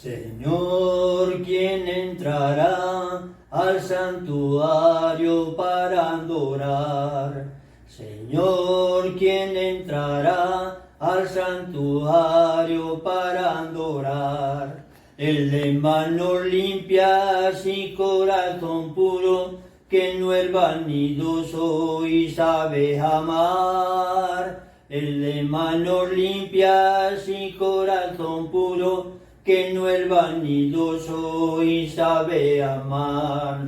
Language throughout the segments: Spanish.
Señor, ¿quién entrará al santuario para adorar? Señor, ¿quién entrará al santuario para adorar? El de manos limpias y corazón puro, que no es vanidoso y sabe amar. El de manos limpias y corazón puro, que no es vanidoso y sabe amar.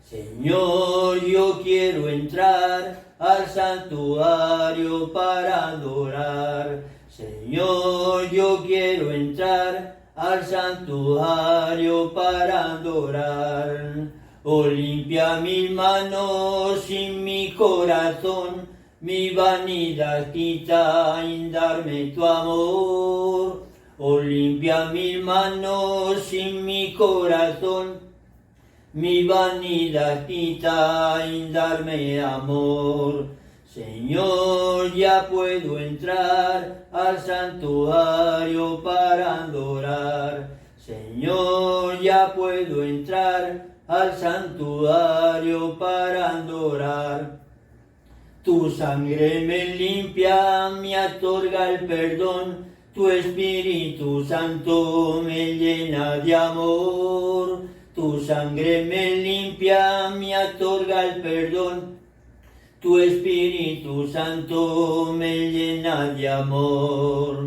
Señor, yo quiero entrar al santuario para adorar. Señor, yo quiero entrar al santuario para adorar. Oh, limpia mis manos y mi corazón, mi vanidad quita y darme tu amor. Oh, limpia mis manos y mi corazón, mi vanidad quita y darme amor. Señor, ya puedo entrar al santuario para adorar. Señor, ya puedo entrar al santuario para adorar. Tu sangre me limpia, me otorga el perdón. Tu Espíritu Santo me llena de amor. Tu sangre me limpia, me otorga el perdón. Tu Espíritu Santo me llena de amor.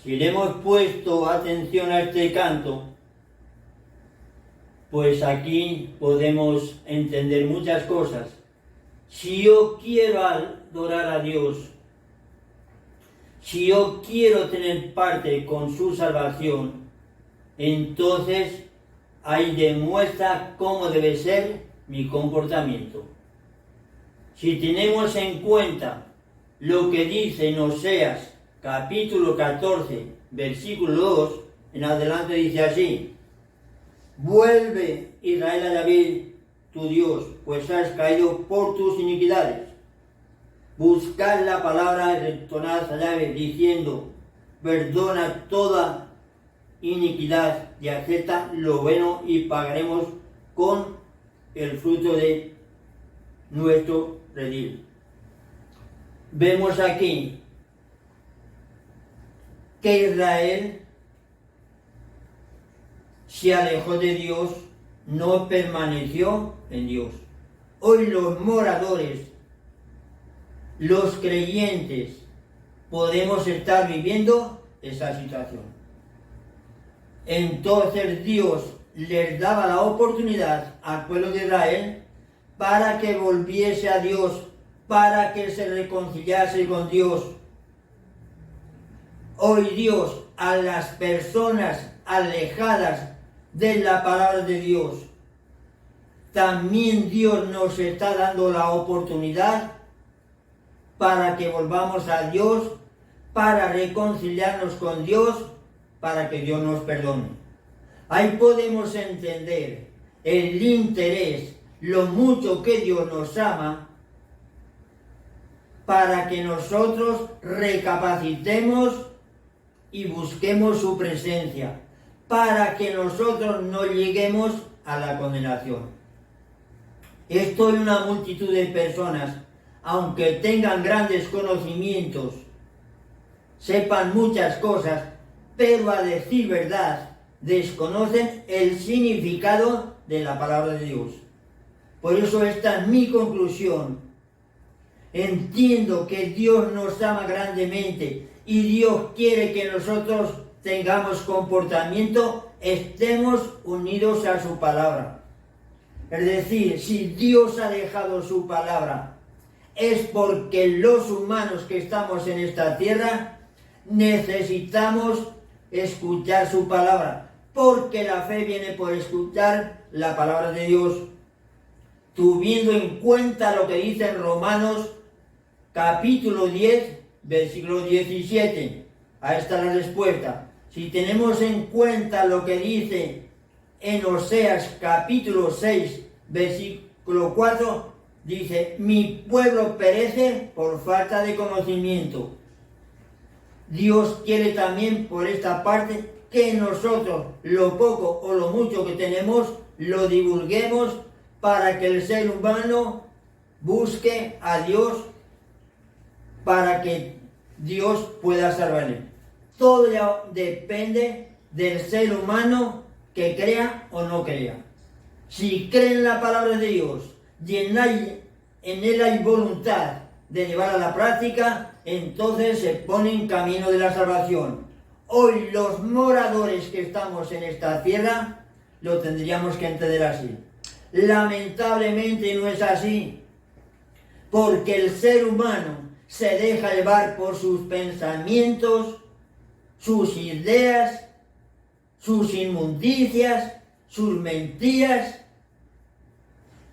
Si le hemos puesto atención a este canto, pues aquí podemos entender muchas cosas. Si yo quiero adorar a Dios, si yo quiero tener parte con su salvación, entonces ahí demuestra cómo debe ser mi comportamiento. Si tenemos en cuenta lo que dice en Oseas, capítulo 14, versículo 2, en adelante dice así: vuelve, Israel, a David, tu Dios, pues has caído por tus iniquidades. Buscad la palabra y retornad a Yahvé, diciendo: perdona toda iniquidad y acepta lo bueno, y pagaremos con el fruto de nuestro redil. Vemos aquí que Israel se alejó de Dios, no permaneció en Dios. Hoy los moradores, los creyentes, podemos estar viviendo esa situación. Entonces Dios les daba la oportunidad al pueblo de Israel para que volviese a Dios, para que se reconciliase con Dios. Hoy Dios, a las personas alejadas de la palabra de Dios, también Dios nos está dando la oportunidad para que volvamos a Dios, para reconciliarnos con Dios, para que Dios nos perdone. Ahí podemos entender el interés, lo mucho que Dios nos ama, para que nosotros recapacitemos y busquemos su presencia, para que nosotros no lleguemos a la condenación. Esto es una multitud de personas, aunque tengan grandes conocimientos, sepan muchas cosas, pero a decir verdad, desconocen el significado de la palabra de Dios. Por eso esta es mi conclusión. Entiendo que Dios nos ama grandemente y Dios quiere que nosotros tengamos comportamiento, estemos unidos a su palabra. Es decir, si Dios ha dejado su palabra, es porque los humanos que estamos en esta tierra necesitamos escuchar su palabra, porque la fe viene por escuchar la palabra de Dios, tuviendo en cuenta lo que dice en Romanos capítulo 10, versículo 17. Ahí está la respuesta. Si tenemos en cuenta lo que dice en Oseas capítulo 6, versículo 4, dice: mi pueblo perece por falta de conocimiento. Dios quiere también por esta parte que nosotros lo poco o lo mucho que tenemos lo divulguemos para que el ser humano busque a Dios, para que Dios pueda salvarle. Todo ya depende del ser humano que crea o no crea. Si cree en la palabra de Dios y en él hay voluntad de llevar a la práctica, entonces se pone en camino de la salvación. Hoy los moradores que estamos en esta tierra lo tendríamos que entender así. Lamentablemente no es así, porque el ser humano se deja llevar por sus pensamientos, sus ideas, sus inmundicias, sus mentiras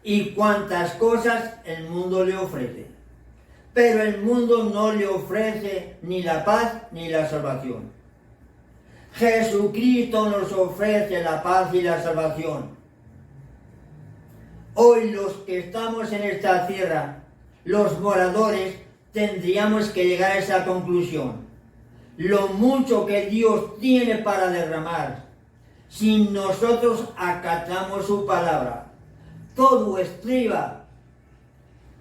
y cuantas cosas el mundo le ofrece. Pero el mundo no le ofrece ni la paz ni la salvación. Jesucristo nos ofrece la paz y la salvación. Hoy los que estamos en esta tierra, los moradores, tendríamos que llegar a esa conclusión. Lo mucho que Dios tiene para derramar, si nosotros acatamos su palabra, todo estriba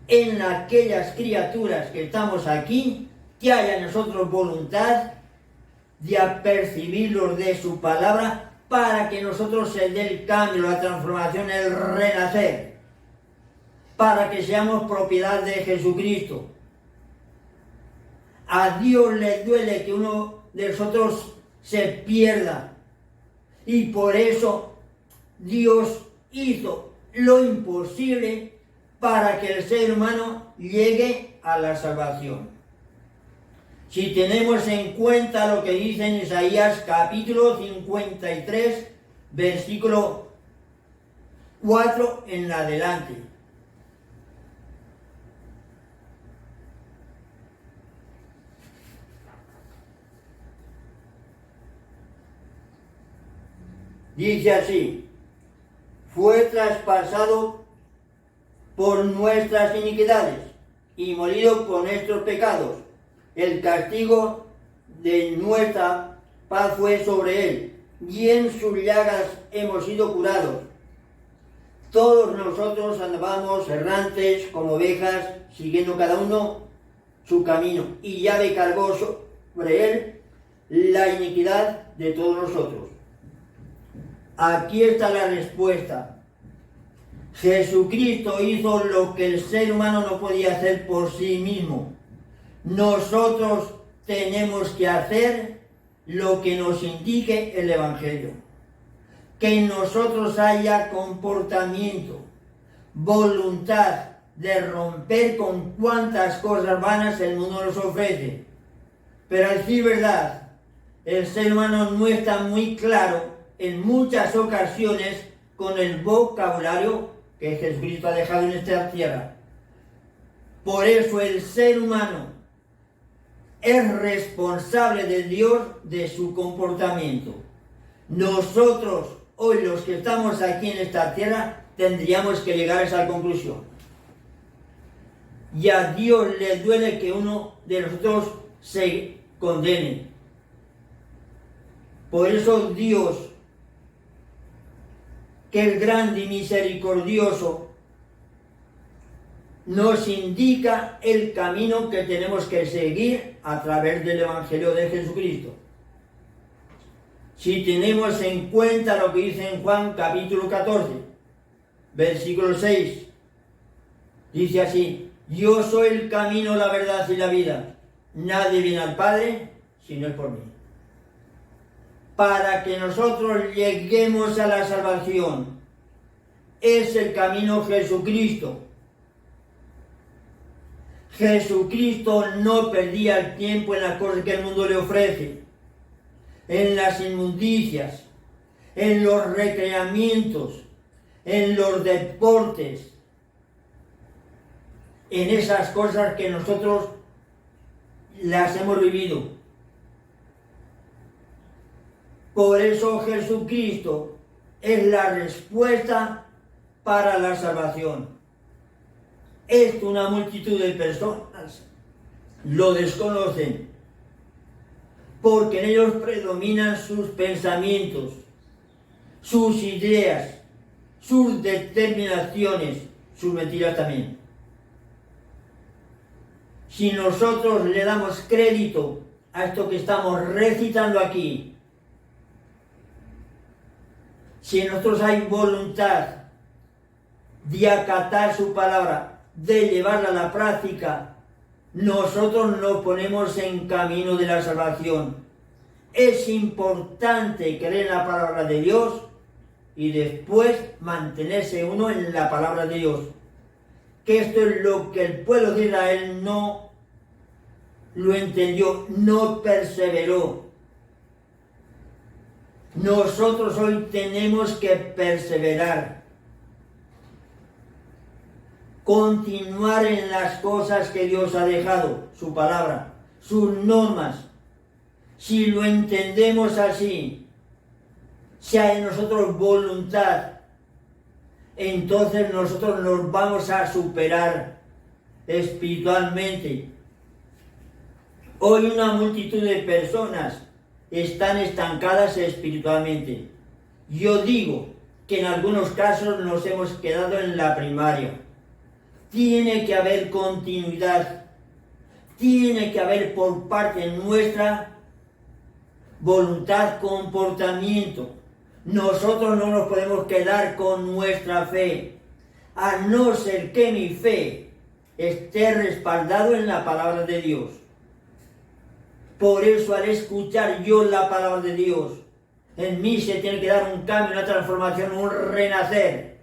en aquellas criaturas que estamos aquí, que haya en nosotros voluntad de apercibirlos de su palabra para que nosotros se dé el cambio, la transformación, el renacer, para que seamos propiedad de Jesucristo. A Dios le duele que uno de nosotros se pierda y por eso Dios hizo lo imposible para que el ser humano llegue a la salvación. Si tenemos en cuenta lo que dice en Isaías capítulo 53, versículo 4 en adelante. Dice así: fue traspasado por nuestras iniquidades y molido por nuestros pecados. El castigo de nuestra paz fue sobre él, y en sus llagas hemos sido curados. Todos nosotros andábamos errantes como ovejas, siguiendo cada uno su camino, y Yahvé cargó sobre él la iniquidad de todos nosotros. Aquí está la respuesta. Jesucristo hizo lo que el ser humano no podía hacer por sí mismo. Nosotros tenemos que hacer lo que nos indique el Evangelio. Que en nosotros haya comportamiento, voluntad de romper con cuantas cosas vanas el mundo nos ofrece. Pero al decir verdad, el ser humano no está muy claro en muchas ocasiones con el vocabulario que Jesucristo ha dejado en esta tierra. Por eso el ser humano es responsable de Dios de su comportamiento. Nosotros, hoy los que estamos aquí en esta tierra, tendríamos que llegar a esa conclusión. Y a Dios le duele que uno de nosotros se condene. Por eso Dios, que es grande y misericordioso, nos indica el camino que tenemos que seguir a través del Evangelio de Jesucristo. Si tenemos en cuenta lo que dice en Juan capítulo 14, versículo 6, dice así: yo soy el camino, la verdad y la vida. Nadie viene al Padre si no es por mí. Para que nosotros lleguemos a la salvación, es el camino Jesucristo. Jesucristo no perdía el tiempo en las cosas que el mundo le ofrece, en las inmundicias, en los recreamientos, en los deportes, en esas cosas que nosotros las hemos vivido. Por eso Jesucristo es la respuesta para la salvación. Una multitud de personas lo desconocen, porque en ellos predominan sus pensamientos, sus ideas, sus determinaciones, sus mentiras también. Si nosotros le damos crédito a esto que estamos recitando aquí, si en nosotros hay voluntad de acatar su palabra, de llevarla a la práctica, nosotros nos ponemos en camino de la salvación. Es importante creer en la palabra de Dios y después mantenerse uno en la palabra de Dios. Que esto es lo que el pueblo de Israel no lo entendió, no perseveró. Nosotros hoy tenemos que perseverar, continuar en las cosas que Dios ha dejado, su palabra, sus normas. Si lo entendemos así, si hay en nosotros voluntad, entonces nosotros nos vamos a superar espiritualmente. Hoy una multitud de personas están estancadas espiritualmente. Yo digo que en algunos casos nos hemos quedado en la primaria. Tiene que haber continuidad. Tiene que haber por parte nuestra voluntad, comportamiento. Nosotros no nos podemos quedar con nuestra fe, a no ser que mi fe esté respaldado en la palabra de Dios. Por eso, al escuchar yo la palabra de Dios, en mí se tiene que dar un cambio, una transformación, un renacer,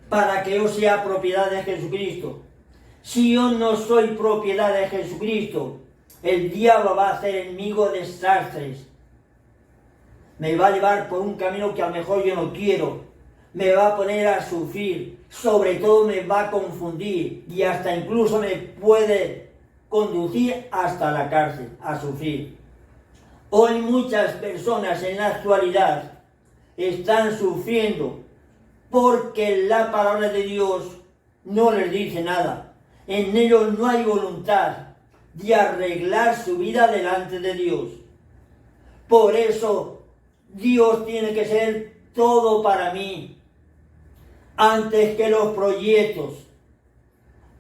para que yo sea propiedad de Jesucristo. Si yo no soy propiedad de Jesucristo, el diablo va a hacer enemigo desastres. Me va a llevar por un camino que a lo mejor yo no quiero. Me va a poner a sufrir. Sobre todo me va a confundir. Y hasta incluso me puede conducir hasta la cárcel, a sufrir. Hoy muchas personas en la actualidad están sufriendo porque la palabra de Dios no les dice nada. En ellos no hay voluntad de arreglar su vida delante de Dios. Por eso Dios tiene que ser todo para mí, antes que los proyectos,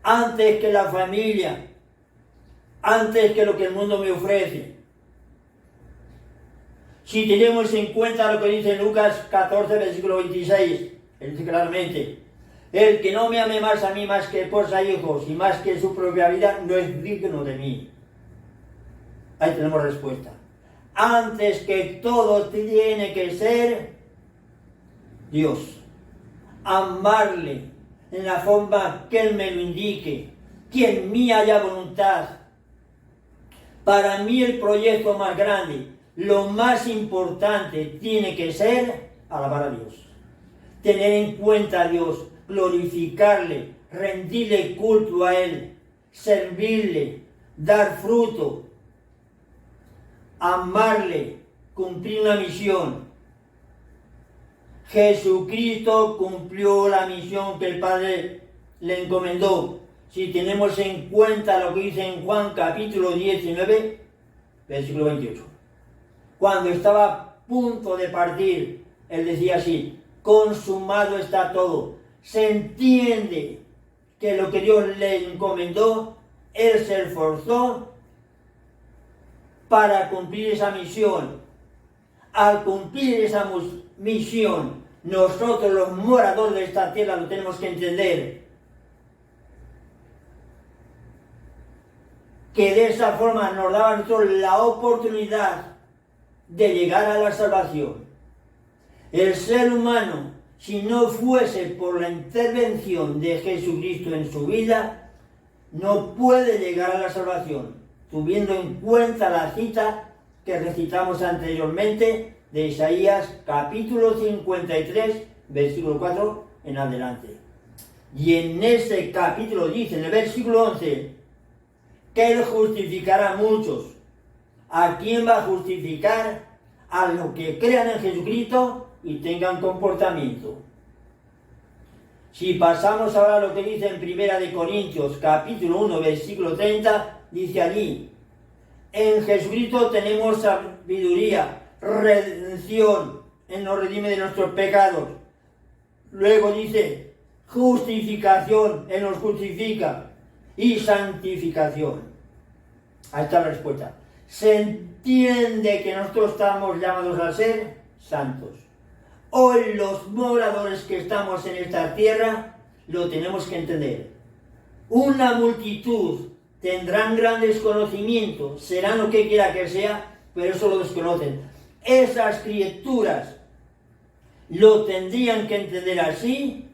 antes que la familia, antes que lo que el mundo me ofrece. Si tenemos en cuenta lo que dice Lucas 14, versículo 26, él dice claramente: el que no me ame más a mí más que esposa e hijos y más que su propia vida, no es digno de mí. Ahí tenemos respuesta. Antes que todo tiene que ser Dios. Amarle en la forma que Él me lo indique. Que en mí haya voluntad. Para mí el proyecto más grande, lo más importante tiene que ser alabar a Dios. Tener en cuenta a Dios, glorificarle, rendirle culto a Él, servirle, dar fruto, amarle, cumplir una misión. Jesucristo cumplió la misión que el Padre le encomendó. Si tenemos en cuenta lo que dice en Juan capítulo 19, versículo 28. Cuando estaba a punto de partir, Él decía así: consumado está todo. Se entiende que lo que Dios le encomendó, Él se esforzó para cumplir esa misión. Al cumplir esa misión, nosotros los moradores de esta tierra lo tenemos que entender. Que de esa forma nos daba a nosotros la oportunidad de llegar a la salvación. El ser humano, si no fuese por la intervención de Jesucristo en su vida, no puede llegar a la salvación, teniendo en cuenta la cita que recitamos anteriormente de Isaías capítulo 53, versículo 4 en adelante. Y en ese capítulo dice, en el versículo 11, que Él justificará a muchos. ¿A quién va a justificar? A los que crean en Jesucristo y tengan comportamiento. Si pasamos ahora a lo que dice en 1 Corintios capítulo 1, versículo 30, dice allí: En Jesucristo tenemos sabiduría, redención, Él nos redime de nuestros pecados. Luego dice, justificación, Él nos justifica, y santificación. Ahí está la respuesta. Se entiende que nosotros estamos llamados a ser santos. Hoy los moradores que estamos en esta tierra lo tenemos que entender. Una multitud tendrán grandes conocimientos, serán lo que quiera que sea, pero eso lo desconocen. Esas criaturas lo tendrían que entender así,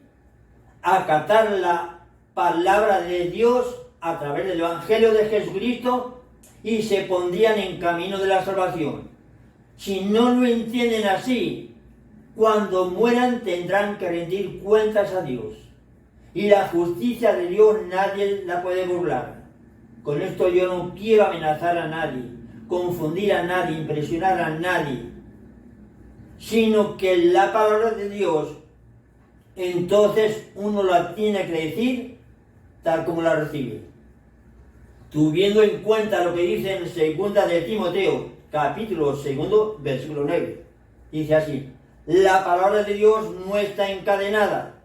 acatar la palabra de Dios a través del Evangelio de Jesucristo y se pondrían en camino de la salvación. Si no lo entienden así, cuando mueran tendrán que rendir cuentas a Dios. Y la justicia de Dios nadie la puede burlar. Con esto yo no quiero amenazar a nadie, confundir a nadie, impresionar a nadie, sino que la palabra de Dios, entonces uno la tiene que decir tal como la recibe. Tuviendo en cuenta lo que dice en 2 de Timoteo, capítulo 2, versículo 9. Dice así, la palabra de Dios no está encadenada.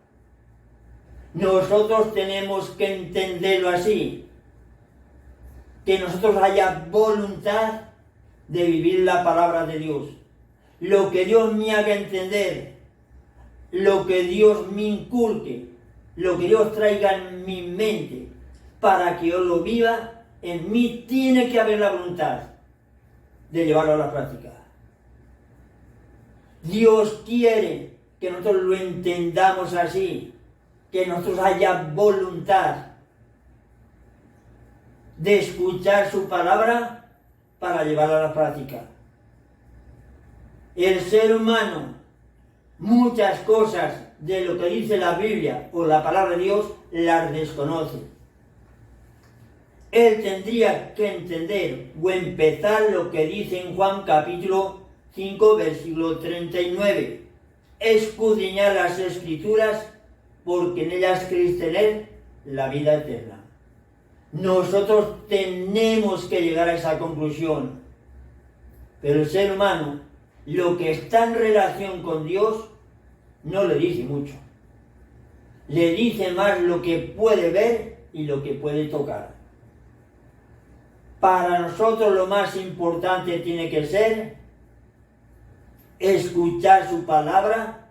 Nosotros tenemos que entenderlo así, que nosotros haya voluntad de vivir la palabra de Dios. Lo que Dios me haga entender, lo que Dios me inculque, lo que Dios traiga en mi mente, para que yo lo viva, en mí tiene que haber la voluntad de llevarlo a la práctica. Dios quiere que nosotros lo entendamos así, que nosotros haya voluntad de escuchar su palabra para llevarla a la práctica. El ser humano, muchas cosas de lo que dice la Biblia o la palabra de Dios, las desconoce. Él tendría que entender o empezar lo que dice en Juan capítulo 5, versículo 39. Escudriñar las Escrituras, porque en ellas creéis tener la vida eterna. Nosotros tenemos que llegar a esa conclusión. Pero el ser humano, lo que está en relación con Dios, no le dice mucho. Le dice más lo que puede ver y lo que puede tocar. Para nosotros lo más importante tiene que ser escuchar su palabra,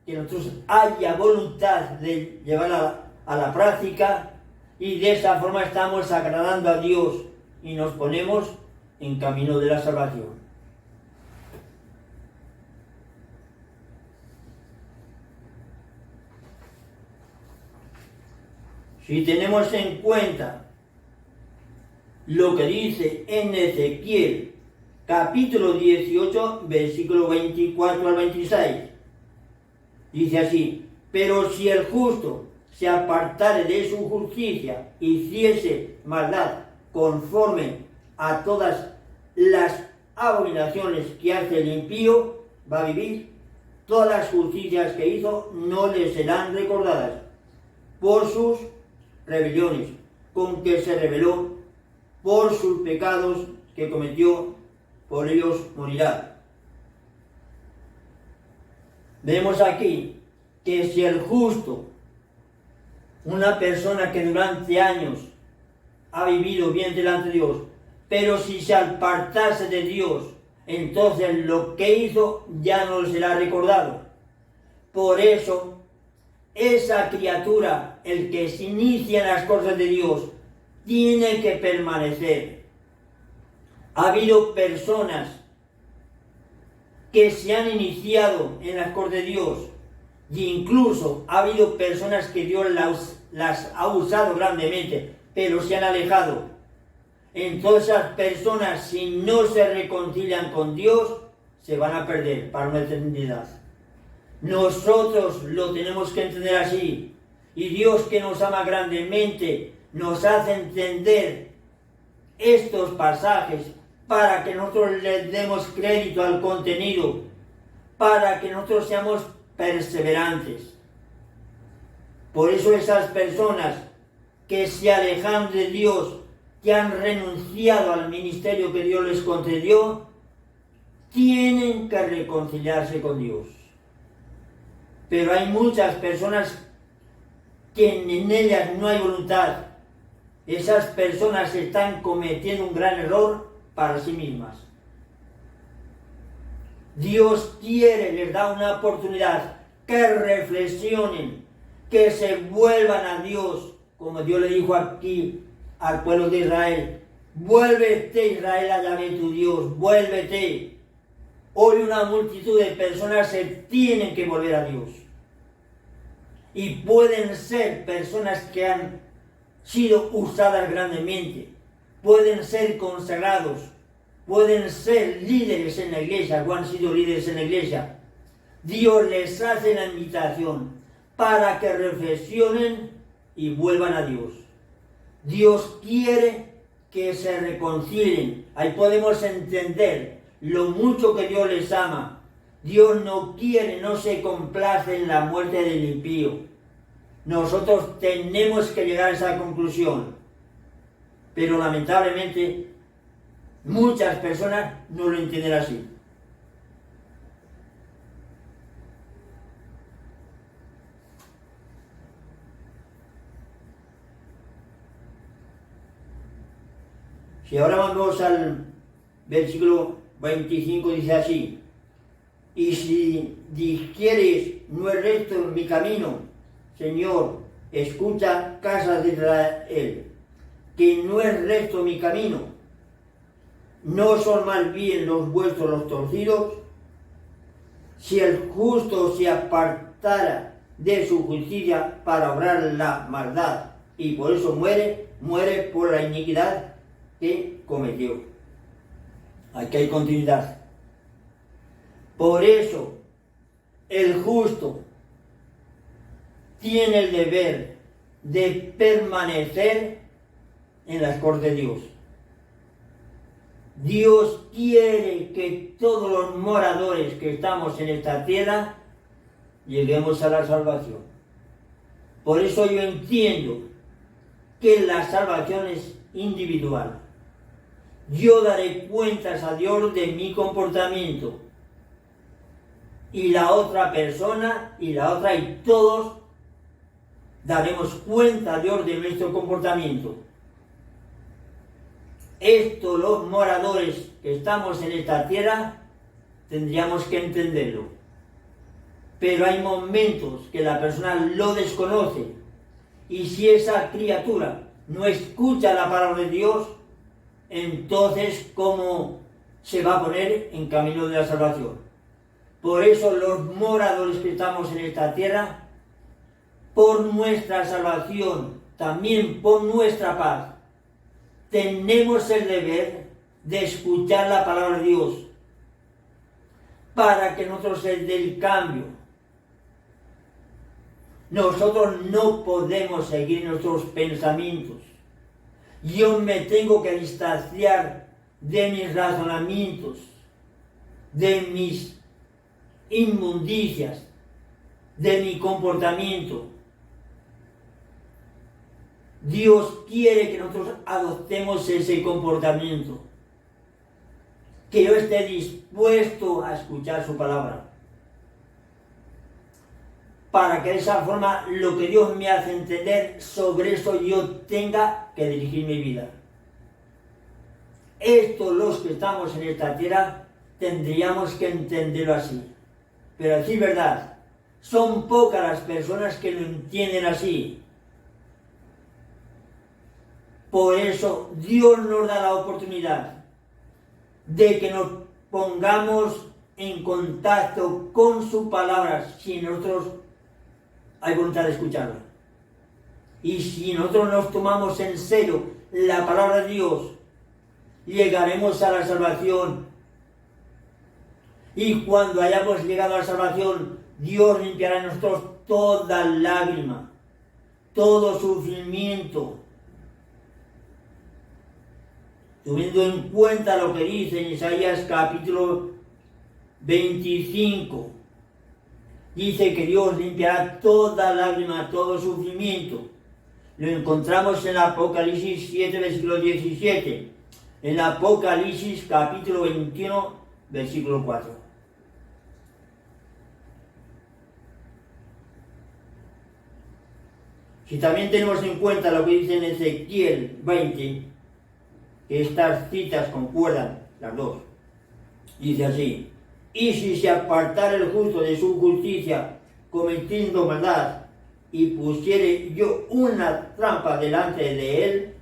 que nosotros haya voluntad de llevarla a la práctica, y de esa forma estamos agradando a Dios y nos ponemos en camino de la salvación. Si tenemos en cuenta lo que dice en Ezequiel, capítulo 18, versículo 24 al 26, dice así, pero si el justo se apartare de su justicia, hiciese maldad conforme a todas las abominaciones que hace el impío, va a vivir. Todas las justicias que hizo no le serán recordadas por sus rebeliones con que se rebeló, por sus pecados que cometió, por ellos morirá. Vemos aquí que si el justo, una persona que durante años ha vivido bien delante de Dios, pero si se apartase de Dios, entonces lo que hizo ya no le será recordado. Por eso, esa criatura, el que se inicia en las cosas de Dios, tiene que permanecer. Ha habido personas que se han iniciado en las cosas de Dios, y incluso ha habido personas que Dios las ha usado grandemente, pero se han alejado. Entonces esas personas, si no se reconcilian con Dios, se van a perder para una eternidad. Nosotros lo tenemos que entender así. Y Dios, que nos ama grandemente, nos hace entender estos pasajes para que nosotros le demos crédito al contenido, para que nosotros seamos perseverantes. Por eso esas personas que se alejan de Dios que han renunciado al ministerio que Dios les concedió, tienen que reconciliarse con Dios. Pero hay muchas personas que en ellas no hay voluntad. Esas personas están cometiendo un gran error para sí mismas. Dios quiere, les da una oportunidad, que reflexionen, que se vuelvan a Dios, como Dios le dijo aquí al pueblo de Israel: vuélvete, Israel, a Yahvé tu Dios, vuélvete. Hoy una multitud de personas se tienen que volver a Dios. Y pueden ser personas que han sido usadas grandemente, pueden ser consagrados, pueden ser líderes en la iglesia o han sido líderes en la iglesia. Dios les hace la invitación para que reflexionen y vuelvan a Dios. Dios quiere que se reconcilien. Ahí podemos entender lo mucho que Dios les ama. Dios no quiere, no se complace en la muerte del impío. Nosotros tenemos que llegar a esa conclusión. Pero lamentablemente muchas personas no lo entienden así. Si ahora vamos al versículo 25, dice así: y si dijeres, no es recto mi camino, Señor, escucha, casa de Israel, que no es recto mi camino, no son más bien los vuestros los torcidos. Si el justo se apartara de su justicia para obrar la maldad, y por eso muere por la iniquidad que cometió. Aquí hay continuidad. Por eso el justo tiene el deber de permanecer en las cortes de Dios. Dios quiere que todos los moradores que estamos en esta tierra lleguemos a la salvación. Por eso yo entiendo que la salvación es individual. Yo daré cuentas a Dios de mi comportamiento. Y la otra persona, y la otra, y todos daremos cuenta a Dios de nuestro comportamiento. Esto los moradores que estamos en esta tierra tendríamos que entenderlo. Pero hay momentos que la persona lo desconoce. Y si esa criatura no escucha la palabra de Dios, entonces ¿cómo se va a poner en camino de la salvación? Por eso los moradores que estamos en esta tierra, por nuestra salvación, también por nuestra paz, tenemos el deber de escuchar la palabra de Dios para que nosotros se dé el cambio. Nosotros no podemos seguir nuestros pensamientos. Yo me tengo que distanciar de mis razonamientos, de mis inmundicias, de mi comportamiento. Dios quiere que nosotros adoptemos ese comportamiento, que yo esté dispuesto a escuchar su palabra, para que de esa forma lo que Dios me hace entender, sobre eso yo tenga que dirigir mi vida. Esto los que estamos en esta tierra tendríamos que entenderlo así. Pero a decir verdad, son pocas las personas que lo entienden así. Por eso Dios nos da la oportunidad de que nos pongamos en contacto con su palabra si nosotros hay voluntad de escucharla. Y si nosotros nos tomamos en serio la palabra de Dios, llegaremos a la salvación. Y cuando hayamos llegado a la salvación, Dios limpiará en nosotros toda lágrima, todo sufrimiento. Teniendo en cuenta lo que dice en Isaías capítulo 25, dice que Dios limpiará toda lágrima, todo sufrimiento. Lo encontramos en Apocalipsis 7, versículo 17. En Apocalipsis capítulo 21, versículo 4. Si también tenemos en cuenta lo que dice en Ezequiel 20, que estas citas concuerdan, las dos. Dice así: y si se apartara el justo de su justicia, cometiendo maldad, y pusiere yo una trampa delante de él,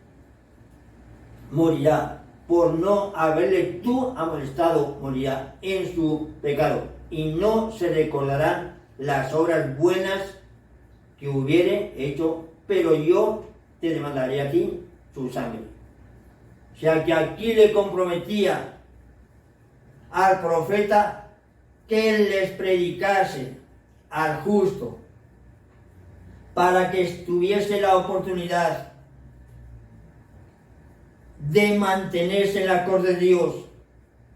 morirá, por no haberle tú amonestado, morirá en su pecado, y no se recordarán las obras buenas que hubiere hecho, pero yo te demandaré a ti su sangre. O sea que aquí le comprometía al profeta que él les predicase al justo, para que tuviese la oportunidad de mantenerse en la corte de Dios.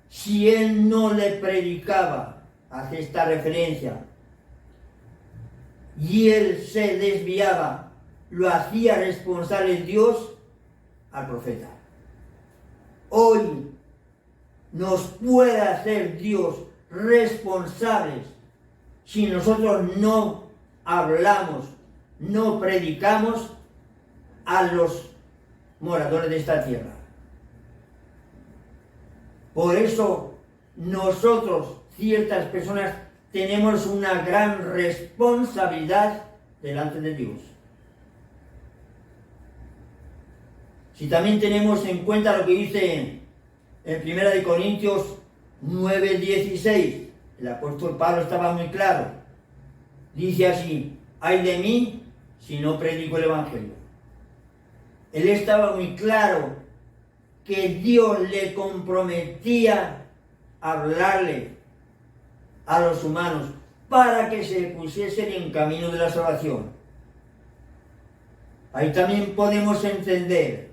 Si él no le predicaba, hace esta referencia, y él se desviaba, lo hacía responsable Dios al profeta. Hoy nos puede hacer Dios responsables si nosotros no hablamos, no predicamos a los moradores de esta tierra. Por eso nosotros, ciertas personas, tenemos una gran responsabilidad delante de Dios. Si también tenemos en cuenta lo que dice en 1 Corintios 9:16, el apóstol Pablo estaba muy claro. Dice así: ay de mí si no predico el Evangelio. Él estaba muy claro que Dios le comprometía a hablarle a los humanos para que se pusiesen en camino de la salvación. Ahí también podemos entender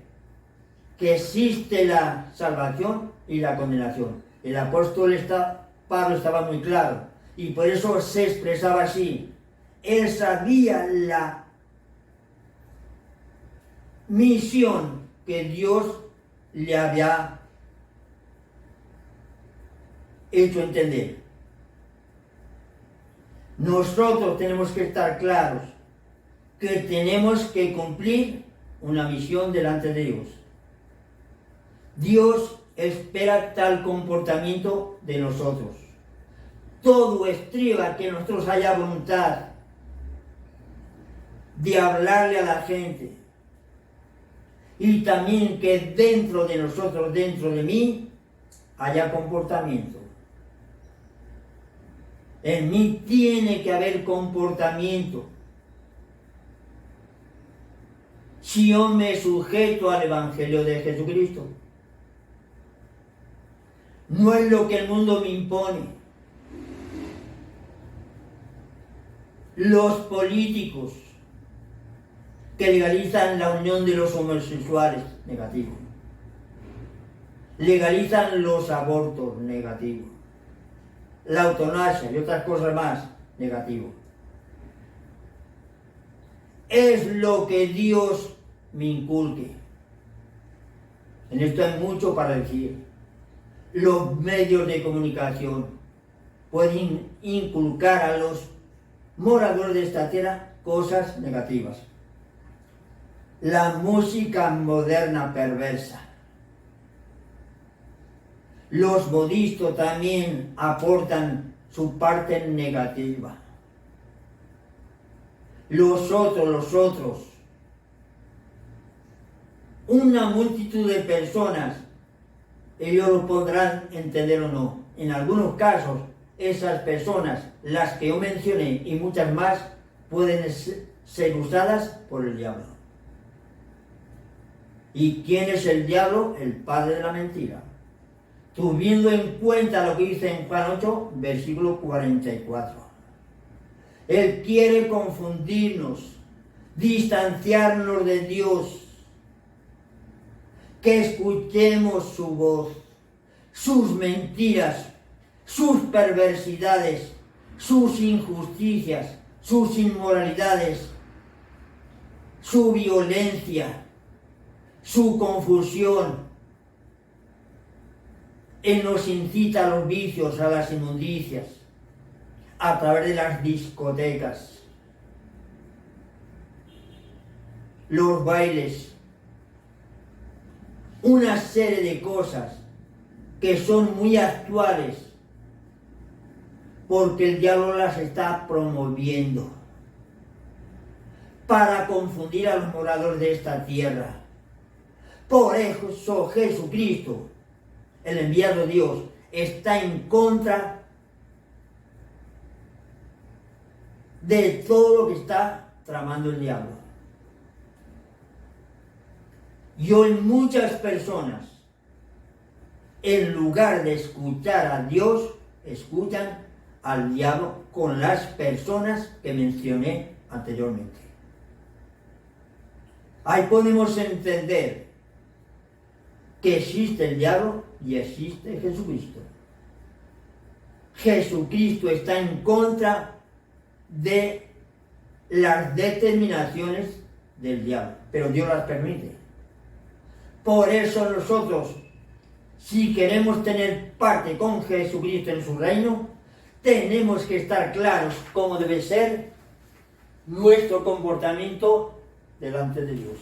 que existe la salvación y la condenación. El apóstol Pablo estaba muy claro y por eso se expresaba así. Él sabía la misión que Dios le había hecho entender. Nosotros tenemos que estar claros que tenemos que cumplir una misión delante de Dios. Dios espera tal comportamiento de nosotros. Todo estriba que nosotros haya voluntad de hablarle a la gente. Y también que dentro de nosotros, dentro de mí, haya comportamiento. En mí tiene que haber comportamiento. Si yo me sujeto al Evangelio de Jesucristo, no es lo que el mundo me impone. Los políticos que legalizan la unión de los homosexuales, negativo. Legalizan los abortos, negativo. La eutanasia y otras cosas más, negativo. Es lo que Dios me inculque. En esto hay mucho para decir. Los medios de comunicación pueden inculcar a los moradores de esta tierra cosas negativas. La música moderna perversa. Los modistas también aportan su parte negativa. Los otros. Una multitud de personas, ellos lo podrán entender o no. En algunos casos, esas personas, las que yo mencioné y muchas más, pueden ser usadas por el diablo. ¿Y quién es el diablo? El padre de la mentira. Tuviendo en cuenta lo que dice en Juan 8, versículo 44. Él quiere confundirnos, distanciarnos de Dios, que escuchemos su voz, sus mentiras, sus perversidades, sus injusticias, sus inmoralidades, su violencia, su confusión. Él nos incita a los vicios, a las inmundicias, a través de las discotecas, los bailes, una serie de cosas que son muy actuales, porque el diablo las está promoviendo para confundir a los moradores de esta tierra. Por eso Jesucristo, el enviado de Dios, está en contra de todo lo que está tramando el diablo. Y hoy muchas personas, en lugar de escuchar a Dios, escuchan al diablo con las personas que mencioné anteriormente. Ahí podemos entender que existe el diablo y existe Jesucristo. Jesucristo está en contra de las determinaciones del diablo, pero Dios las permite. Por eso nosotros, si queremos tener parte con Jesucristo en su reino, tenemos que estar claros cómo debe ser nuestro comportamiento delante de Dios.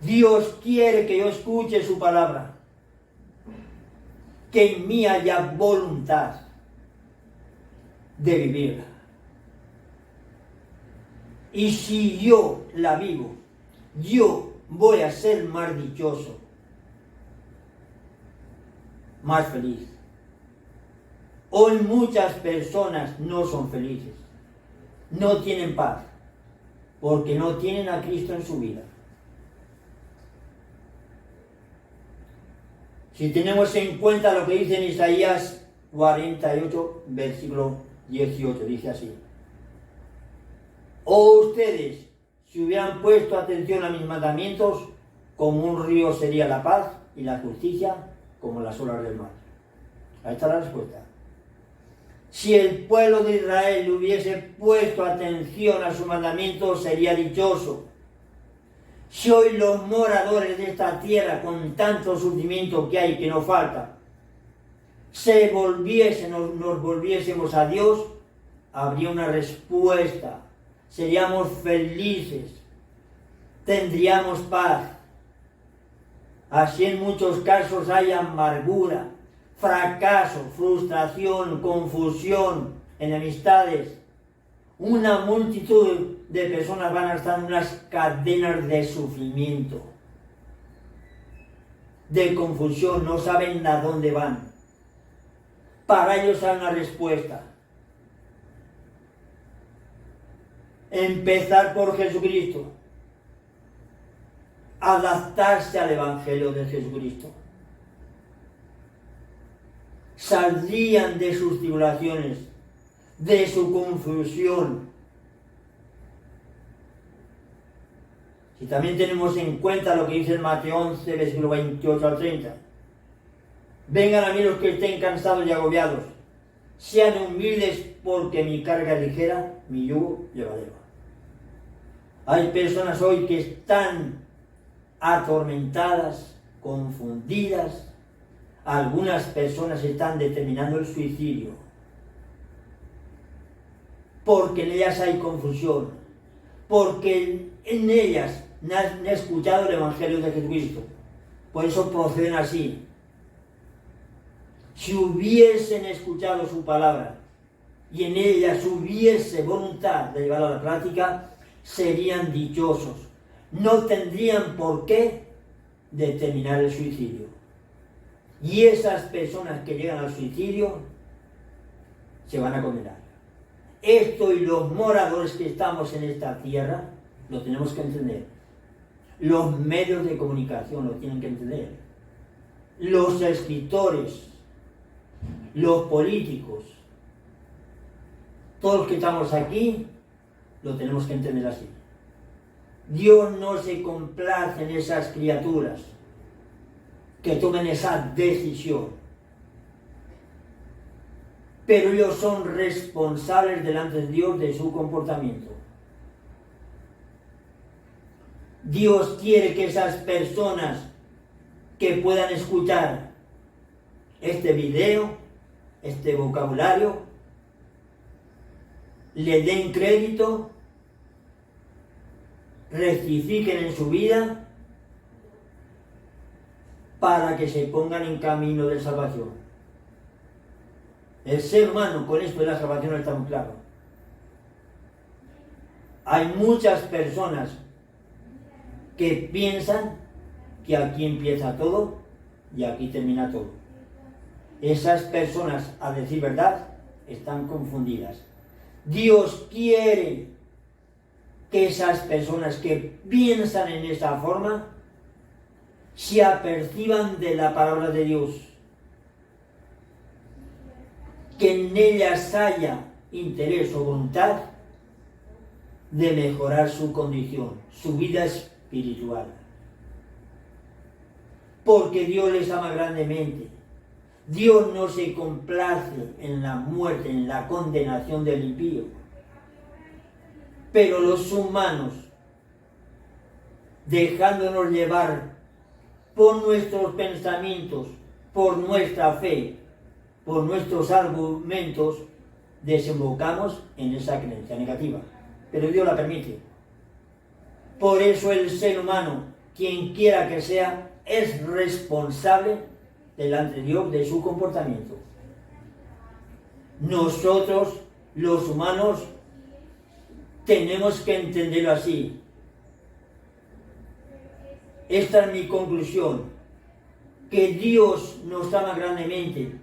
Dios quiere que yo escuche su palabra, que en mí haya voluntad de vivirla. Y si yo la vivo, yo voy a ser más dichoso, más feliz. Hoy muchas personas no son felices, no tienen paz, porque no tienen a Cristo en su vida. Si tenemos en cuenta lo que dice en Isaías 48, versículo 18, dice así: oh, ustedes, si hubieran puesto atención a mis mandamientos, como un río sería la paz y la justicia como las olas del mar. Ahí está la respuesta. Si el pueblo de Israel hubiese puesto atención a sus mandamientos, sería dichoso. Si hoy los moradores de esta tierra, con tanto sufrimiento que hay, que nos falta, nos volviésemos a Dios, habría una respuesta. Seríamos felices, tendríamos paz. Así en muchos casos hay amargura, fracaso, frustración, confusión, enemistades. Una multitud de personas van a estar en unas cadenas de sufrimiento, de confusión, no saben a dónde van. Para ellos hay una respuesta. Empezar por Jesucristo. Adaptarse al Evangelio de Jesucristo. Saldrían de sus tribulaciones, de su confusión. Si también tenemos en cuenta lo que dice en Mateo 11, versículo 28 al 30. Vengan a mí los que estén cansados y agobiados. Sean humildes porque mi carga es ligera, mi yugo llevadero. Hay personas hoy que están atormentadas, confundidas. Algunas personas están determinando el suicidio, porque en ellas hay confusión, porque en ellas no han escuchado el Evangelio de Jesucristo. Por eso proceden así. Si hubiesen escuchado su palabra y en ellas hubiese voluntad de llevarla a la práctica, serían dichosos. No tendrían por qué determinar el suicidio. Y esas personas que llegan al suicidio se van a condenar. Esto y los moradores que estamos en esta tierra lo tenemos que entender. Los medios de comunicación lo tienen que entender. Los escritores, los políticos, todos los que estamos aquí, lo tenemos que entender así. Dios no se complace en esas criaturas que tomen esa decisión. pero ellos son responsables delante de Dios de su comportamiento. Dios quiere que esas personas que puedan escuchar este video, este vocabulario, le den crédito, rectifiquen en su vida para que se pongan en camino de salvación. El ser humano con esto de la salvación no está muy claro. Hay muchas personas que piensan que aquí empieza todo y aquí termina todo. Esas personas, a decir verdad, están confundidas. Dios quiere que esas personas que piensan en esa forma se aperciban de la palabra de Dios, que en ellas haya interés o voluntad de mejorar su condición, su vida espiritual. Porque Dios les ama grandemente. Dios no se complace en la muerte, en la condenación del impío. Pero los humanos, dejándonos llevar por nuestros pensamientos, por nuestra fe, por nuestros argumentos, desembocamos en esa creencia negativa. Pero Dios la permite. Por eso el ser humano, quien quiera que sea, es responsable delante de Dios de su comportamiento. Nosotros, los humanos, tenemos que entenderlo así. Esta es mi conclusión, que Dios nos ama grandemente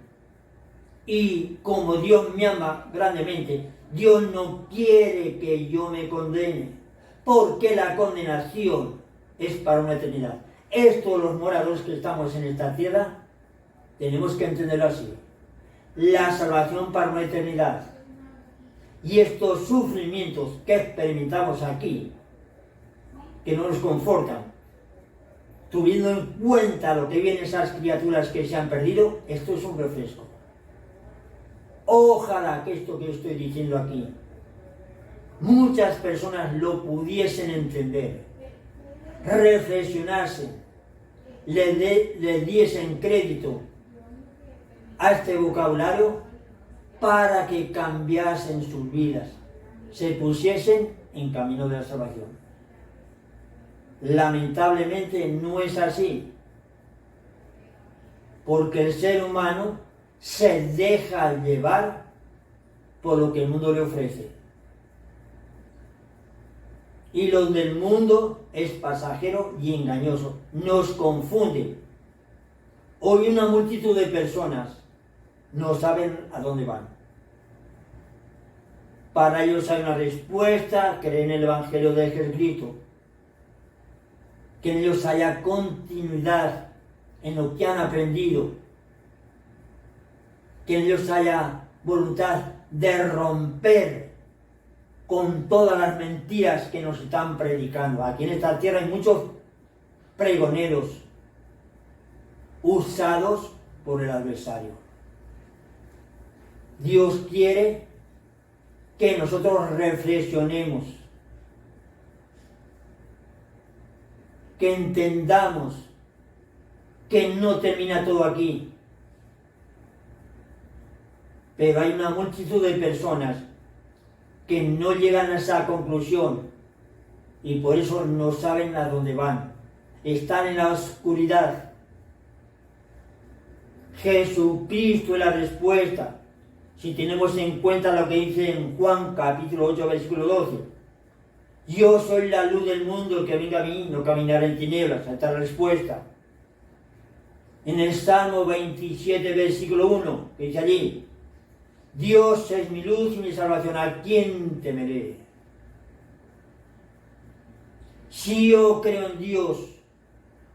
y como Dios me ama grandemente, Dios no quiere que yo me condene, porque la condenación es para una eternidad. Esto los moradores que estamos en esta tierra tenemos que entenderlo así. La salvación para una eternidad. Y estos sufrimientos que experimentamos aquí, que no nos confortan, teniendo en cuenta lo que vienen esas criaturas que se han perdido, esto es un refresco. Ojalá que esto que estoy diciendo aquí, muchas personas lo pudiesen entender, reflexionasen, le diesen crédito a este vocabulario para que cambiasen sus vidas, se pusiesen en camino de la salvación. Lamentablemente no es así, porque el ser humano se deja llevar por lo que el mundo le ofrece. Y lo del mundo es pasajero y engañoso, nos confunde. Hoy una multitud de personas no saben a dónde van. Para ellos hay una respuesta, creen en el Evangelio de Jesucristo, que en ellos haya continuidad en lo que han aprendido, que en ellos haya voluntad de romper con todas las mentiras que nos están predicando. Aquí en esta tierra hay muchos pregoneros usados por el adversario. Dios quiere que nosotros reflexionemos, que entendamos que no termina todo aquí. Pero hay una multitud de personas que no llegan a esa conclusión y por eso no saben a dónde van. Están en la oscuridad. Jesucristo es la respuesta. Si tenemos en cuenta lo que dice en Juan capítulo 8 versículo 12. Yo soy la luz del mundo, el que venga a mí no caminará en tinieblas. Esta es la respuesta. En el Salmo 27 versículo 1, que dice allí: Dios es mi luz y mi salvación, ¿a quién temeré? Si yo creo en Dios,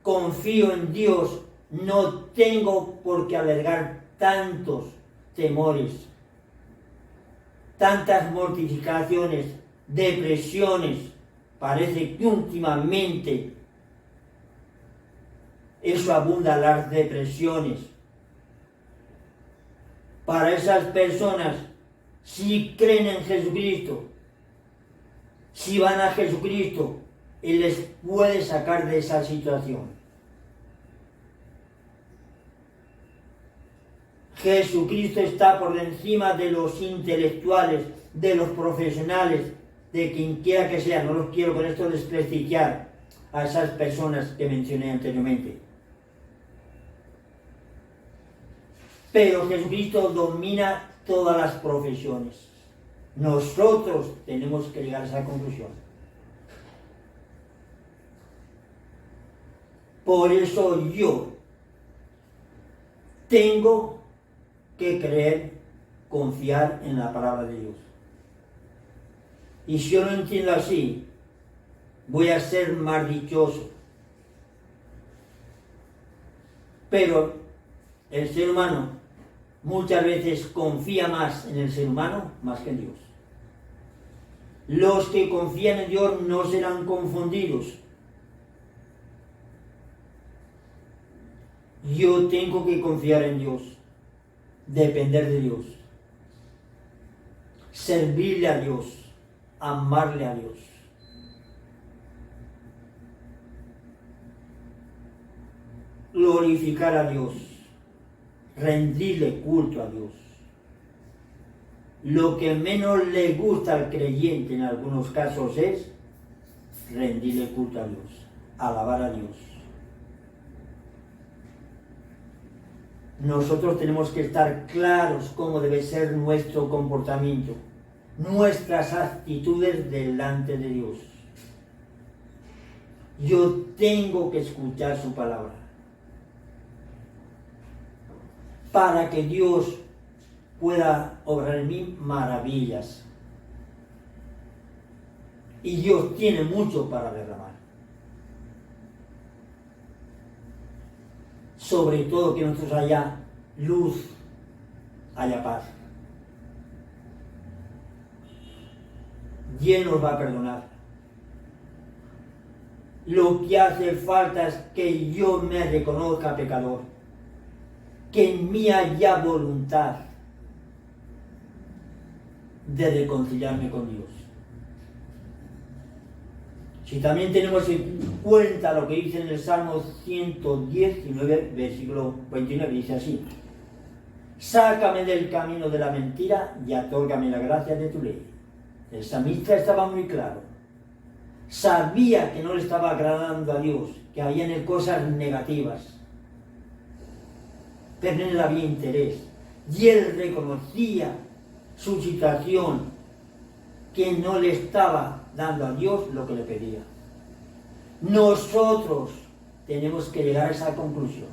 confío en Dios, no tengo por qué albergar tantos temores, tantas mortificaciones, depresiones. Parece que últimamente eso abunda, las depresiones. para esas personas, si creen en Jesucristo, si van a Jesucristo, Él les puede sacar de esa situación. Jesucristo está por encima de los intelectuales, de los profesionales, de quien quiera que sea. No los quiero con esto desprestigiar a esas personas que mencioné anteriormente. Pero Jesucristo domina todas las profesiones. Nosotros tenemos que llegar a esa conclusión. Por eso yo tengo que creer, confiar en la palabra de Dios. Y si yo no entiendo así, voy a ser más dichoso. Pero el ser humano muchas veces confía más en el ser humano más que en Dios. Los que confían en Dios no serán confundidos. Yo tengo que confiar en Dios, depender de Dios, servirle a Dios, amarle a Dios. Glorificar a Dios, rendirle culto a Dios. Lo que menos le gusta al creyente en algunos casos es rendirle culto a Dios, alabar a Dios. Nosotros tenemos que estar claros cómo debe ser nuestro comportamiento, nuestras actitudes delante de Dios. Yo tengo que escuchar su palabra para que Dios pueda obrar en mí maravillas. Y Dios tiene mucho para derramar. Sobre todo que nosotros haya luz, haya paz. Y Él nos va a perdonar. Lo que hace falta es que yo me reconozca pecador, que en mí haya voluntad de reconciliarme con Dios. Si también tenemos en cuenta lo que dice en el Salmo 119, versículo 29, dice así: sácame del camino de la mentira y atórgame la gracia de tu ley. El salmista estaba muy claro. Sabía que no le estaba agradando a Dios, que había en él cosas negativas, pero en él había interés. Y él reconocía su situación, que no le estaba dando a Dios lo que le pedía. Nosotros tenemos que llegar a esa conclusión.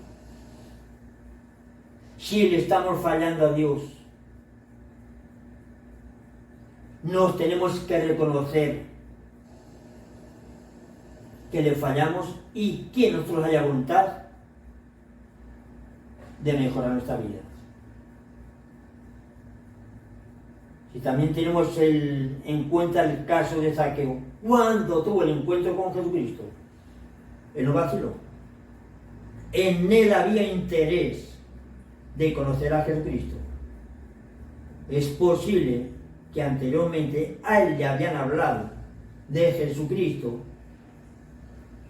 Si le estamos fallando a Dios, nos tenemos que reconocer que le fallamos y que nosotros haya voluntad de mejorar nuestra vida. Y también tenemos en cuenta el caso de Zaqueo. Cuando tuvo el encuentro con Jesucristo, él no vaciló. En él había interés de conocer a Jesucristo. Es posible que anteriormente a él le habían hablado de Jesucristo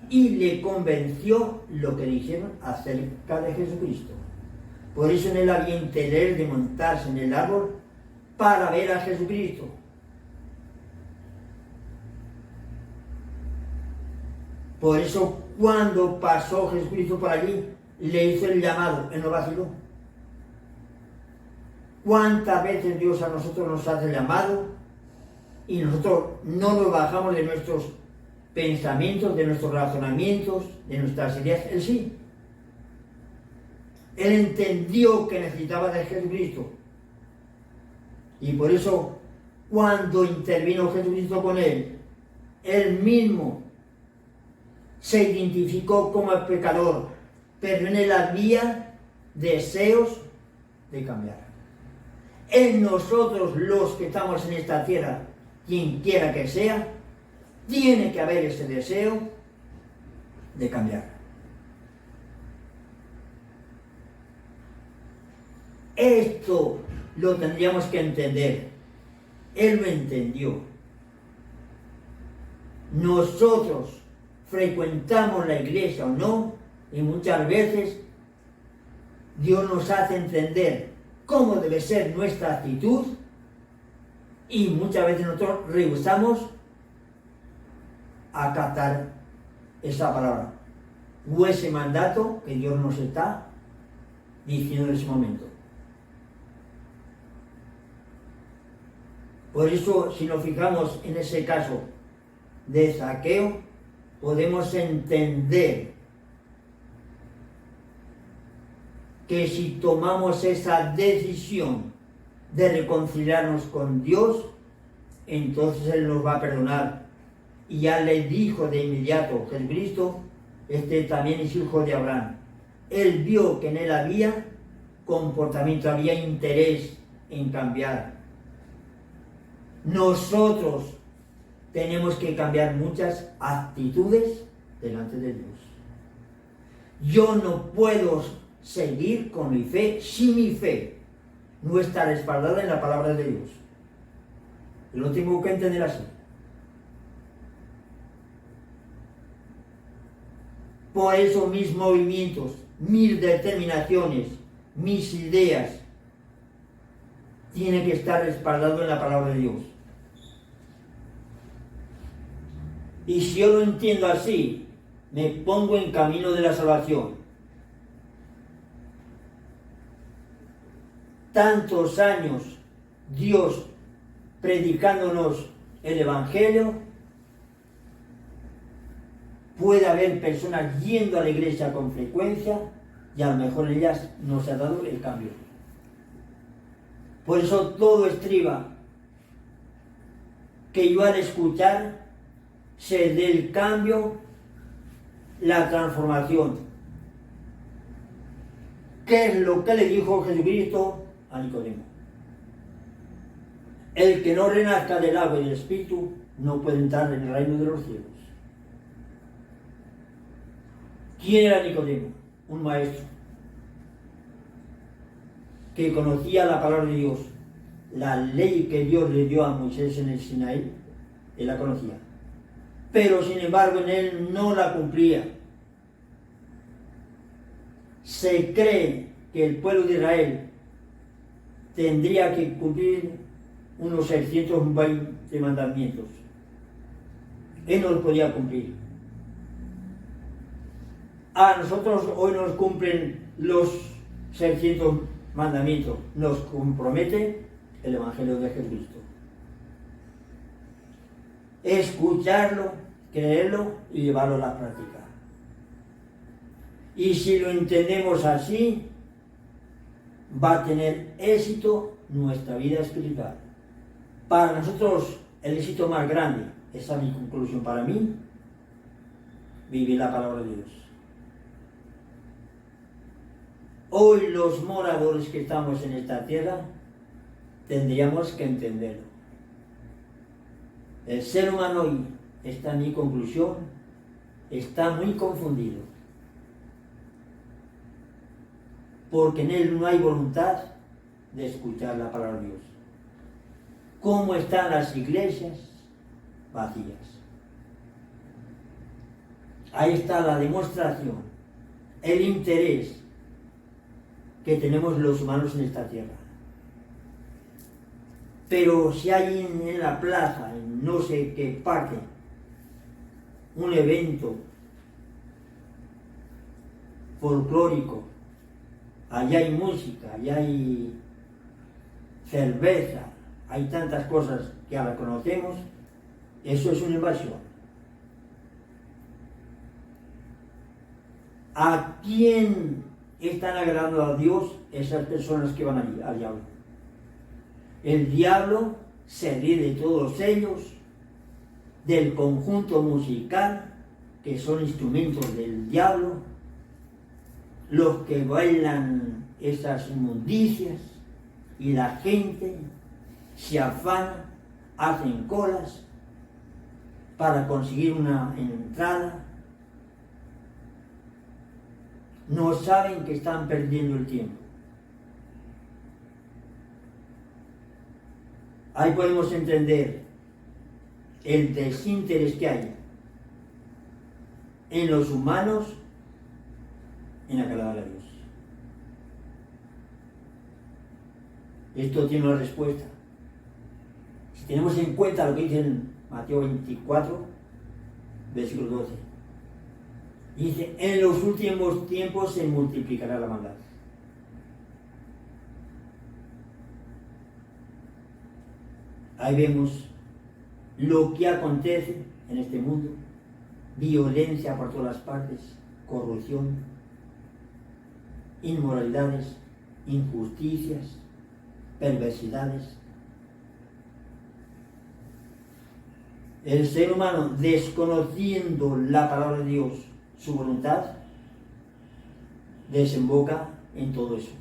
y le convenció lo que dijeron acerca de Jesucristo. Por eso en él había interés de montarse en el árbol para ver a Jesucristo. Por eso cuando pasó Jesucristo por allí, le hizo el llamado, él no vaciló. ¿Cuántas veces Dios a nosotros nos hace el llamado y nosotros no nos bajamos de nuestros pensamientos, de nuestros razonamientos, de nuestras ideas? Él sí. Él entendió que necesitaba de Jesucristo. Y por eso, cuando intervino Jesucristo con él, él mismo se identificó como el pecador, pero en él había deseos de cambiar. En nosotros, los que estamos en esta tierra, quien quiera que sea, tiene que haber ese deseo de cambiar. Esto lo tendríamos que entender. Él lo entendió. Nosotros frecuentamos la iglesia o no, y muchas veces Dios nos hace entender cómo debe ser nuestra actitud, y muchas veces nosotros rehusamos acatar esa palabra o ese mandato que Dios nos está diciendo en ese momento. Por eso, si nos fijamos en ese caso de Zaqueo, podemos entender que si tomamos esa decisión de reconciliarnos con Dios, entonces Él nos va a perdonar. Y ya le dijo de inmediato Jesucristo, este también es hijo de Abraham. Él vio que en él había comportamiento, había interés en cambiar. Nosotros tenemos que cambiar muchas actitudes delante de Dios. Yo no puedo seguir con mi fe si mi fe no está respaldada en la palabra de Dios. Lo tengo que entender así. Por eso mis movimientos, mis determinaciones, mis ideas tienen que estar respaldados en la palabra de Dios. Y si yo lo entiendo así, me pongo en camino de la salvación. Tantos años Dios predicándonos el Evangelio, puede haber personas yendo a la iglesia con frecuencia y a lo mejor ellas no se ha dado el cambio. Por eso todo estriba que yo al escuchar se dé el cambio, la transformación. ¿Qué es lo que le dijo Jesucristo a Nicodemo? El que no renazca del agua y del Espíritu no puede entrar en el reino de los cielos. ¿Quién era Nicodemo? Un maestro que conocía la palabra de Dios, la ley que Dios le dio a Moisés en el Sinaí, él la conocía. Pero sin embargo en él no la cumplía. Se cree que el pueblo de Israel tendría que cumplir unos 620 mandamientos. Él no los podía cumplir. A nosotros hoy nos cumplen los 600 mandamientos. Nos compromete el Evangelio de Jesucristo. Escucharlo, creerlo y llevarlo a la práctica. Y si lo entendemos así, va a tener éxito nuestra vida espiritual. Para nosotros el éxito más grande, esa es mi conclusión para mí, vivir la palabra de Dios. Hoy los moradores que estamos en esta tierra tendríamos que entenderlo. El ser humano hoy, esta es mi conclusión, está muy confundido. Porque en él no hay voluntad de escuchar la palabra de Dios. ¿Cómo están las iglesias? Vacías. Ahí está la demostración, el interés que tenemos los humanos en esta tierra. Pero si hay en la plaza, en no sé qué parte, un evento folclórico, allá hay música, allá hay cerveza, hay tantas cosas que ahora conocemos, eso es una invasión. ¿A quién están agradando a Dios esas personas que van allí, al diablo? El diablo se ríe de todos ellos, del conjunto musical, que son instrumentos del diablo, los que bailan esas inmundicias, y la gente se afana, hacen colas para conseguir una entrada. No saben que están perdiendo el tiempo. Ahí podemos entender el desinterés que hay en los humanos en agradar a Dios. Esto tiene una respuesta. Si tenemos en cuenta lo que dice en Mateo 24, versículo 12, dice, en los últimos tiempos se multiplicará la maldad. Ahí vemos lo que acontece en este mundo: violencia por todas las partes, corrupción, inmoralidades, injusticias, perversidades. El ser humano, desconociendo la palabra de Dios, su voluntad, desemboca en todo eso.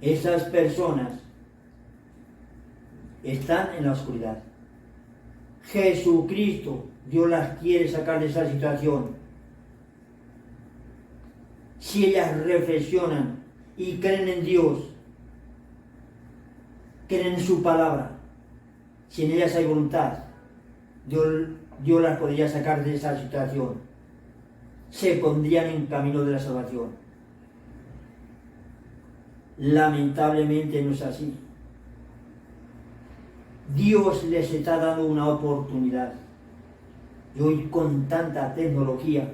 Esas personas están en la oscuridad. Jesucristo, Dios las quiere sacar de esa situación. Si ellas reflexionan y creen en Dios, creen en su palabra, si en ellas hay voluntad, Dios las podría sacar de esa situación. Se pondrían en camino de la salvación. Lamentablemente no es así. Dios les está dando una oportunidad. Y hoy, con tanta tecnología,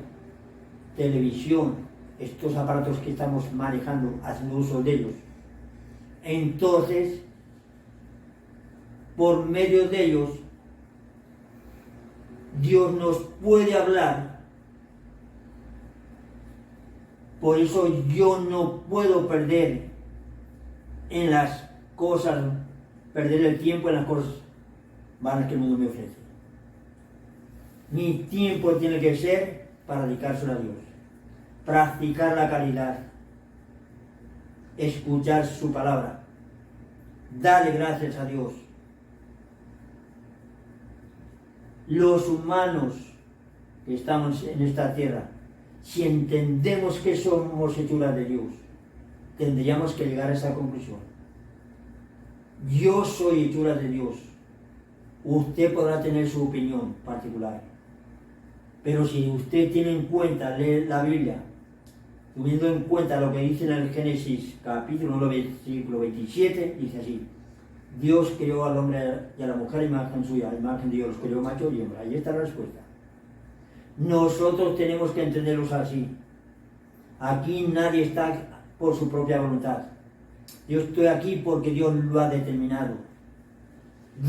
televisión, estos aparatos que estamos manejando, haciendo uso de ellos, entonces, por medio de ellos, Dios nos puede hablar. Por eso yo no puedo perder en las cosas, perder el tiempo en las cosas vanas que el mundo me ofrece. Mi tiempo tiene que ser para dedicárselo a Dios, practicar la caridad, escuchar su palabra, darle gracias a Dios. Los humanos que estamos en esta tierra, si entendemos que somos hechuras de Dios, tendríamos que llegar a esa conclusión. Yo soy hechura de Dios. Usted podrá tener su opinión particular, pero si usted tiene en cuenta, lee la Biblia, teniendo en cuenta lo que dice en el Génesis capítulo 1, versículo 27, dice así: Dios creó al hombre y a la mujer a imagen suya, a imagen de Dios los creó macho y hembra. Ahí está la respuesta. Nosotros tenemos que entenderlos así. Aquí nadie está por su propia voluntad. Yo estoy aquí porque Dios lo ha determinado.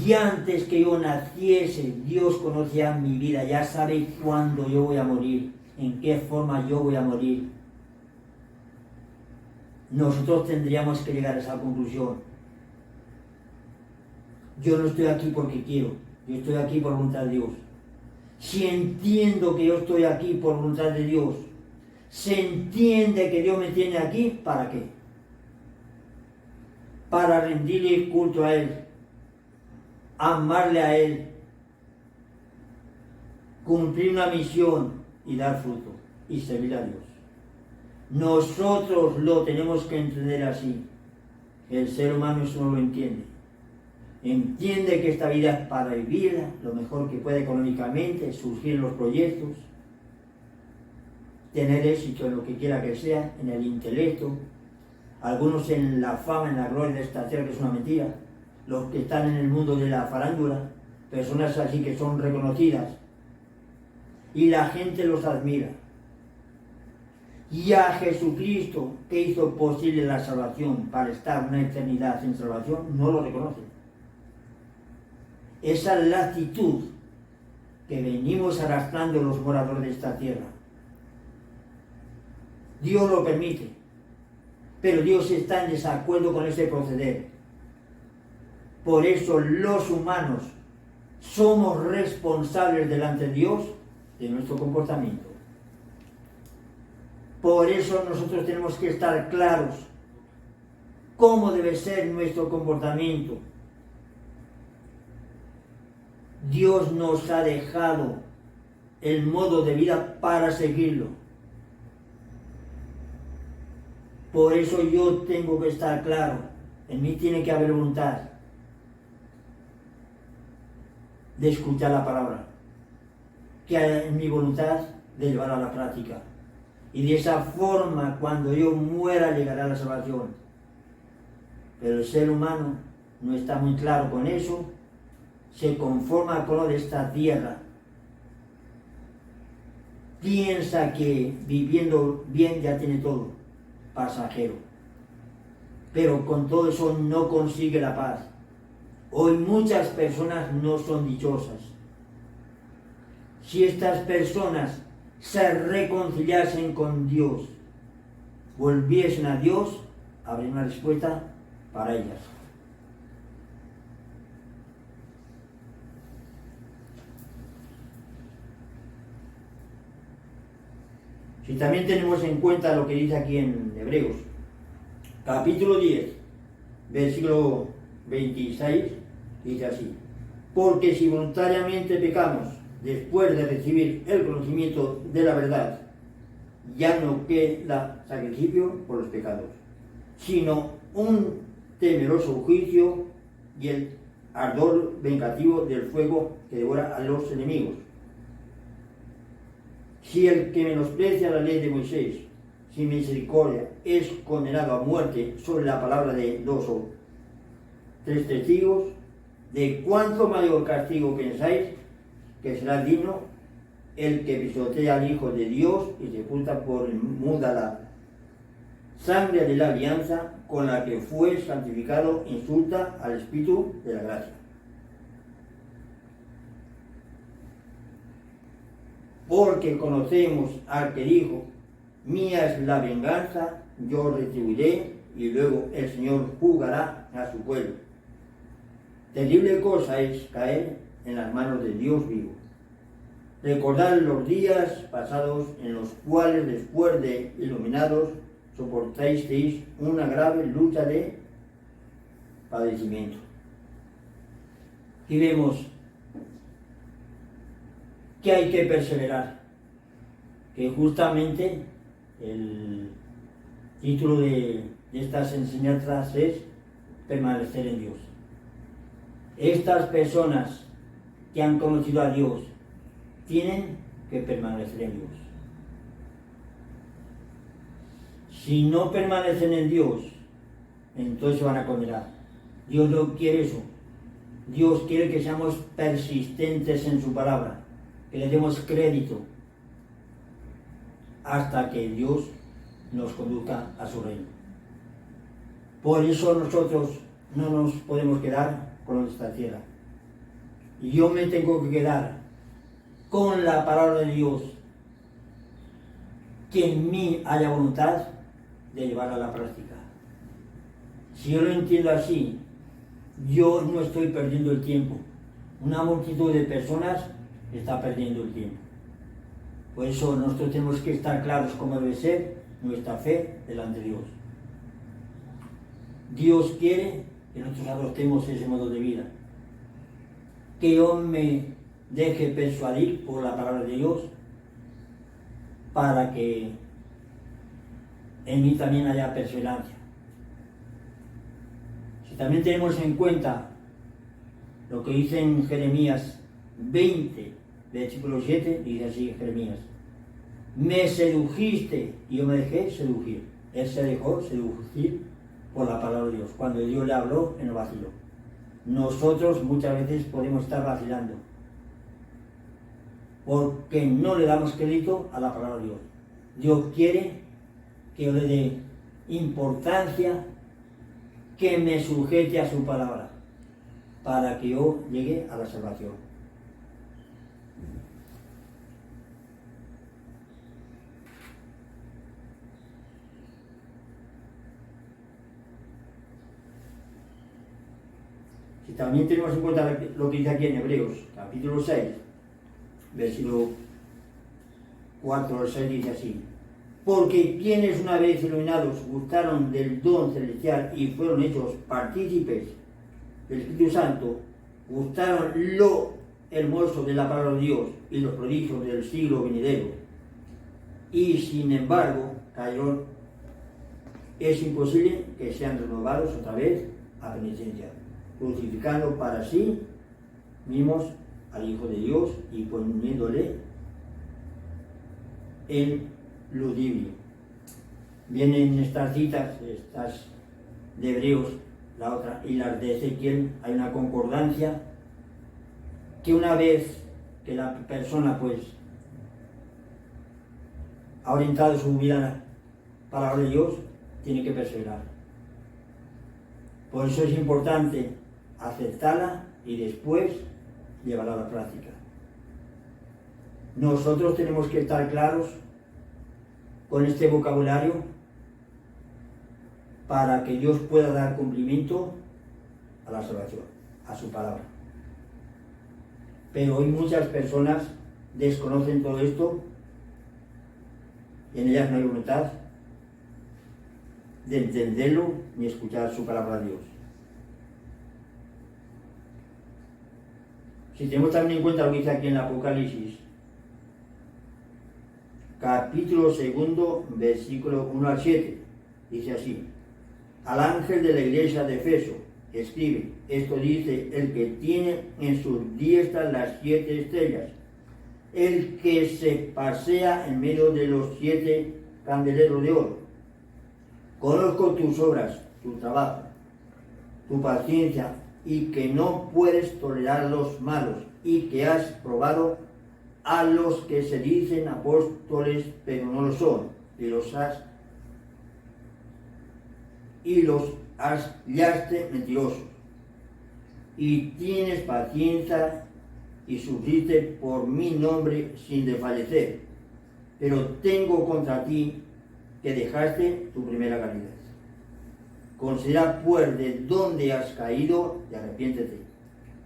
Y antes que yo naciese, Dios conocía mi vida, ya sabe cuándo yo voy a morir, en qué forma yo voy a morir. Nosotros tendríamos que llegar a esa conclusión. Yo no estoy aquí porque quiero, yo estoy aquí por voluntad de Dios. Si entiendo que yo estoy aquí por voluntad de Dios, se entiende que Dios me tiene aquí, ¿para qué? Para rendirle culto a Él, amarle a Él, cumplir una misión y dar fruto y servir a Dios. Nosotros lo tenemos que entender así. El ser humano eso no lo entiende. Entiende que esta vida es para vivirla lo mejor que puede económicamente, surgir los proyectos, tener éxito en lo que quiera que sea, en el intelecto, algunos en la fama, en la gloria de esta tierra, que es una mentira, los que están en el mundo de la farándula, personas así que son reconocidas, y la gente los admira. Y a Jesucristo, que hizo posible la salvación para estar una eternidad en salvación, no lo reconocen. Esa es la actitud que venimos arrastrando los moradores de esta tierra. Dios lo permite, pero Dios está en desacuerdo con ese proceder. Por eso los humanos somos responsables delante de Dios de nuestro comportamiento. Por eso nosotros tenemos que estar claros cómo debe ser nuestro comportamiento. Dios nos ha dejado el modo de vida para seguirlo. Por eso yo tengo que estar claro. En mí tiene que haber voluntad. de escuchar la palabra, que es mi voluntad de llevarla a la práctica. Y de esa forma, cuando yo muera, llegará la salvación. Pero el ser humano no está muy claro con eso, se conforma con lo de esta tierra. Piensa que viviendo bien ya tiene todo, pasajero. Pero con todo eso no consigue la paz. Hoy muchas personas no son dichosas. Si estas personas se reconciliasen con Dios, volviesen a Dios, habría una respuesta para ellas. Si también tenemos en cuenta lo que dice aquí en Hebreos, capítulo 10, versículo 26, dice así: porque si voluntariamente pecamos después de recibir el conocimiento de la verdad, ya no queda sacrificio por los pecados, sino un temeroso juicio y el ardor vengativo del fuego que devora a los enemigos. Si el que menosprecia la ley de Moisés sin misericordia es condenado a muerte sobre la palabra de 2 o 3 testigos, ¿de cuánto mayor castigo pensáis que será digno el que pisotea al Hijo de Dios y sepulta por muda la sangre de la alianza con la que fue santificado, insulta al Espíritu de la gracia? Porque conocemos al que dijo: mía es la venganza, yo retribuiré, y luego el Señor juzgará a su pueblo. Terrible cosa es caer en las manos de Dios vivo. Recordad los días pasados en los cuales, después de iluminados, soportasteis una grave lucha de padecimiento. Y vemos que hay que perseverar, que justamente el título de estas enseñanzas es permanecer en Dios. Estas personas que han conocido a Dios tienen que permanecer en Dios. Si no permanecen en Dios, entonces se van a condenar. Dios no quiere eso. Dios quiere que seamos persistentes en su palabra, que le demos crédito hasta que Dios nos conduzca a su reino. Por eso nosotros no nos podemos quedar con nuestra tierra. Y yo me tengo que quedar con la palabra de Dios, que en mí haya voluntad de llevarla a la práctica. Si yo lo entiendo así, yo no estoy perdiendo el tiempo. Una multitud de personas está perdiendo el tiempo. Por eso nosotros tenemos que estar claros cómo debe ser nuestra fe delante de Dios. Dios quiere que nosotros adoptemos ese modo de vida. Que yo me deje persuadir por la palabra de Dios para que en mí también haya perseverancia. Si también tenemos en cuenta lo que dice en Jeremías 20, versículo 7, dice así Jeremías: me sedujiste y yo me dejé seducir. Él se dejó seducir por la palabra de Dios, cuando Dios le habló en el vacío. Nosotros muchas veces podemos estar vacilando porque no le damos crédito a la palabra de Dios. Dios quiere que yo le dé importancia, que me sujete a su palabra, para que yo llegue a la salvación. Si también tenemos en cuenta lo que dice aquí en Hebreos, capítulo 6, versículo 4 al 6, dice así: porque quienes una vez iluminados gustaron del don celestial y fueron hechos partícipes del Espíritu Santo, gustaron lo hermoso de la palabra de Dios y los prodigios del siglo venidero, y sin embargo cayeron, es imposible que sean renovados otra vez a penitencia, crucificando para sí mismos al Hijo de Dios y poniéndole en ludibrio. Vienen estas citas, estas de Hebreos, la otra, y las de Ezequiel, hay una concordancia que una vez que la persona pues ha orientado su vida a la palabra de Dios, tiene que perseverar. Por eso es importante aceptarla y después llevarla a la práctica. Nosotros tenemos que estar claros con este vocabulario para que Dios pueda dar cumplimiento a la salvación, a su palabra. Pero hoy muchas personas desconocen todo esto, y en ellas no hay voluntad de entenderlo ni escuchar su palabra de Dios. Si tenemos también en cuenta lo que dice aquí en el Apocalipsis, capítulo 2, versículo 1 al 7, dice así: al ángel de la iglesia de Efeso, escribe, esto dice el que tiene en sus diestra las 7 estrellas, el que se pasea en medio de los 7 candeleros de oro. Conozco tus obras, tu trabajo, tu paciencia, y que no puedes tolerar los malos, y que has probado a los que se dicen apóstoles, pero no lo son, y los hallaste mentirosos. Y tienes paciencia y sufriste por mi nombre sin desfallecer. Pero tengo contra ti que dejaste tu primera calidad. Considera pues de dónde has caído y arrepiéntete.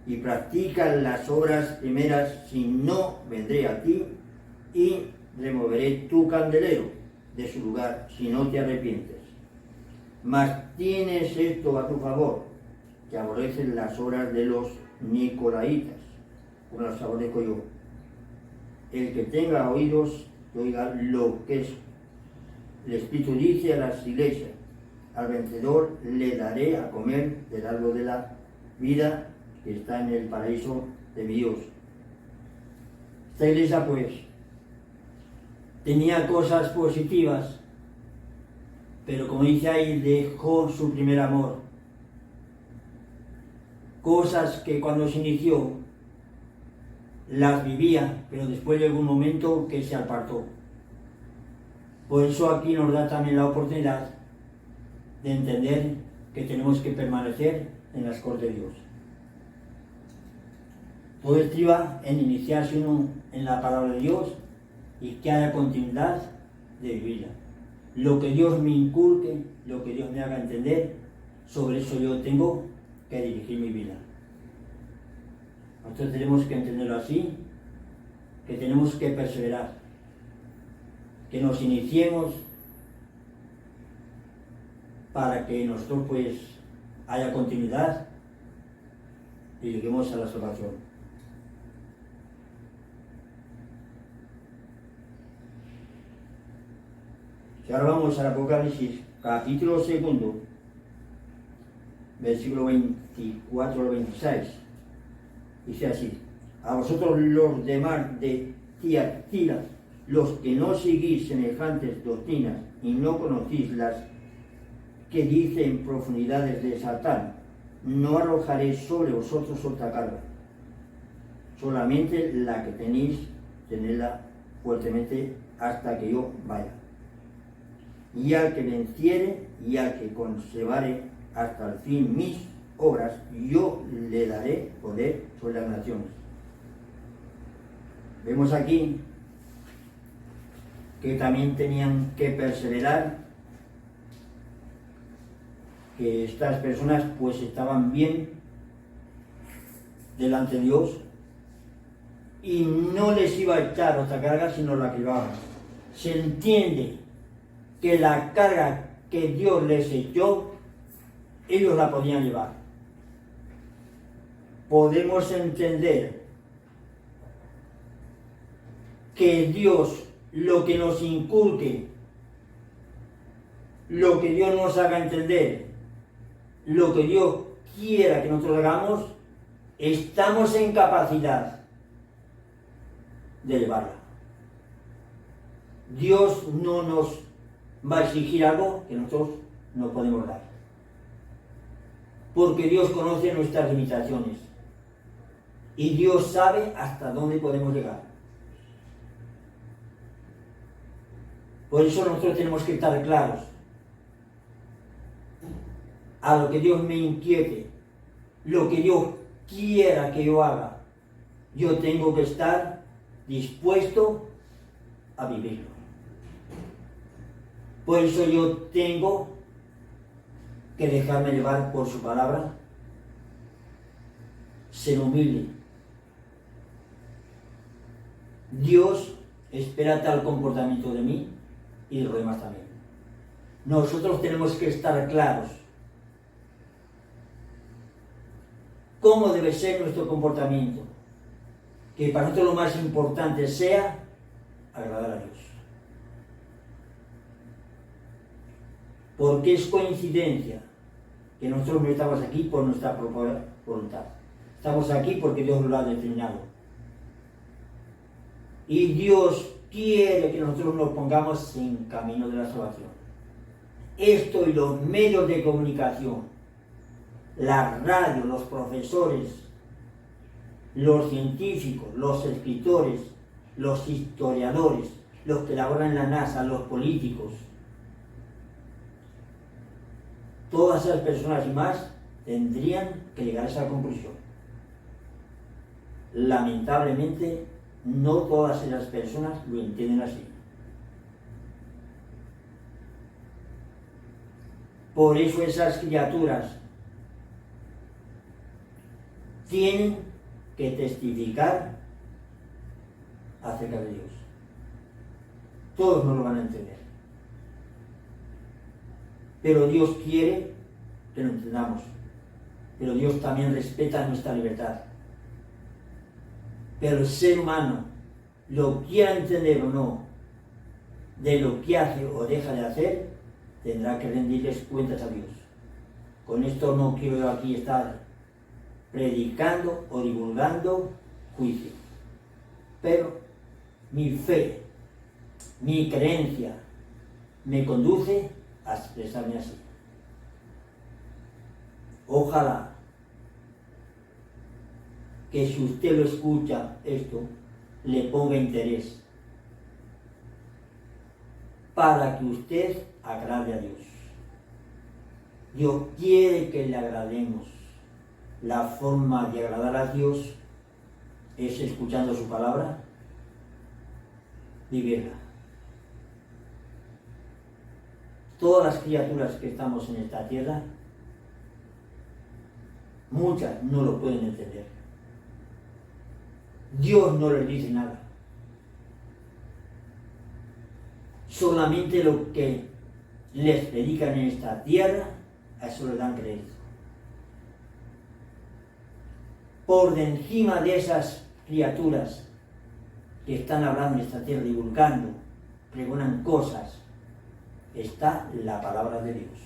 Y practica las obras primeras, si no vendré a ti y removeré tu candelero de su lugar, si no te arrepientes. Mas tienes esto a tu favor, que aborreces las obras de los nicolaitas, como las aborrezco yo. El que tenga oídos, que oiga lo que el Espíritu dice a las iglesias. Al vencedor le daré a comer del árbol de la vida que está en el paraíso de mi Dios. Esta iglesia pues tenía cosas positivas, pero como dice ahí, dejó su primer amor. Cosas que cuando se inició las vivía, pero después llegó un momento que se apartó. Por eso aquí nos da también la oportunidad de entender que tenemos que permanecer en las cosas de Dios. Todo estriba en iniciarse uno en la palabra de Dios y que haya continuidad de vivirla. Lo que Dios me inculque, lo que Dios me haga entender, sobre eso yo tengo que dirigir mi vida. Nosotros tenemos que entenderlo así, que tenemos que perseverar, que nos iniciemos para que nosotros pues haya continuidad y lleguemos a la salvación. Y ahora vamos al Apocalipsis, capítulo 2, versículo 24 al 26. Dice así: a vosotros los demás de Tiatira, los que no seguís semejantes doctrinas y no conocéis las que dicen profundidades de Satán, no arrojaré sobre vosotros otra carga, solamente la que tenéis, tenedla fuertemente hasta que yo vaya. Y al que venciere y al que conservare hasta el fin mis obras, yo le daré poder sobre las naciones. Vemos aquí que también tenían que perseverar, que estas personas pues estaban bien delante de Dios y no les iba a echar otra carga sino la que llevaban. Se entiende que la carga que Dios les echó, ellos la podían llevar. Podemos entender que Dios, lo que nos inculque, lo que Dios nos haga entender, lo que Dios quiera que nosotros hagamos, estamos en capacidad de llevarla. Dios no nos va a exigir algo que nosotros no podemos dar. Porque Dios conoce nuestras limitaciones. Y Dios sabe hasta dónde podemos llegar. Por eso nosotros tenemos que estar claros. A lo que Dios me inquiete, lo que Dios quiera que yo haga, yo tengo que estar dispuesto a vivirlo. Por eso yo tengo que dejarme llevar por su palabra, ser humilde. Dios espera tal comportamiento de mí y de los demás también. Nosotros tenemos que estar claros cómo debe ser nuestro comportamiento, que para nosotros lo más importante sea agradar a Dios. Porque es coincidencia que nosotros no estamos aquí por nuestra propia voluntad. Estamos aquí porque Dios lo ha determinado. Y Dios quiere que nosotros nos pongamos en camino de la salvación. Esto y los medios de comunicación, la radio, los profesores, los científicos, los escritores, los historiadores, los que laboran en la NASA, los políticos, todas esas personas y más tendrían que llegar a esa conclusión. Lamentablemente, no todas esas personas lo entienden así. Por eso esas criaturas tienen que testificar acerca de Dios. Todos no lo van a entender. Pero Dios quiere que lo entendamos. Pero Dios también respeta nuestra libertad. Pero el ser humano, lo quiera entender o no, de lo que hace o deja de hacer, tendrá que rendirles cuentas a Dios. Con esto no quiero yo aquí estar predicando o divulgando juicio. Pero mi fe, mi creencia, me conduce a expresarme así. Ojalá que si usted lo escucha esto, le ponga interés para que usted agrade a Dios. Dios quiere que le agrademos. La forma de agradar a Dios es escuchando su palabra, vivirla. Todas las criaturas que estamos en esta tierra, muchas no lo pueden entender. Dios no les dice nada. Solamente lo que les predican en esta tierra, a eso le dan crédito. Por de encima de esas criaturas que están hablando en esta tierra, divulgando, pregonan cosas, está la palabra de Dios.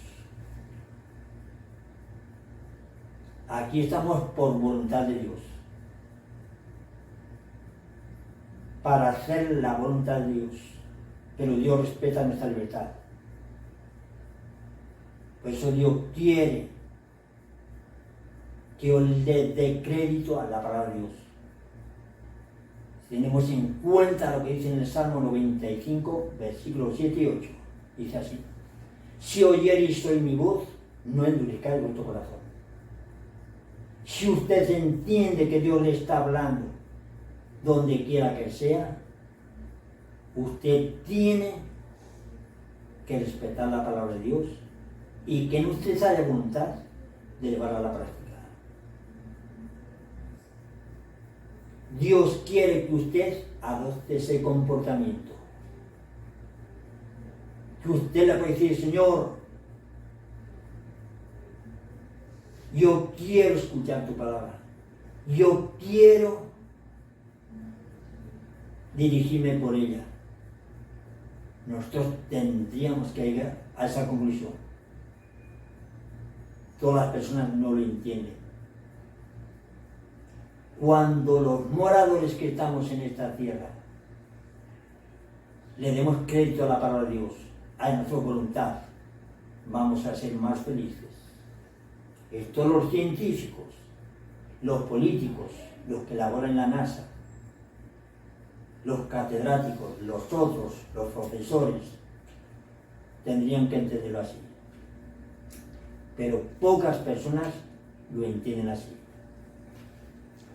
Aquí estamos por voluntad de Dios, para hacer la voluntad de Dios, pero Dios respeta nuestra libertad. Por eso Dios quiere que yo le dé crédito a la palabra de Dios. Tenemos en cuenta lo que dice en el Salmo 95, versículos 7 y 8. Dice así: si oyereis hoy mi voz, no endurezcáis vuestro corazón. Si usted entiende que Dios le está hablando, donde quiera que sea, usted tiene que respetar la palabra de Dios y que en usted haya voluntad de llevarla a la práctica. Dios quiere que usted adopte ese comportamiento. Que usted le pueda decir: Señor, yo quiero escuchar tu palabra. Yo quiero dirigirme por ella. Nosotros tendríamos que llegar a esa conclusión. Todas las personas no lo entienden. Cuando los moradores que estamos en esta tierra le demos crédito a la palabra de Dios, a nuestra voluntad, vamos a ser más felices. Estos los científicos, los políticos, los que laboran en la NASA, los catedráticos, los otros, los profesores, tendrían que entenderlo así. Pero pocas personas lo entienden así.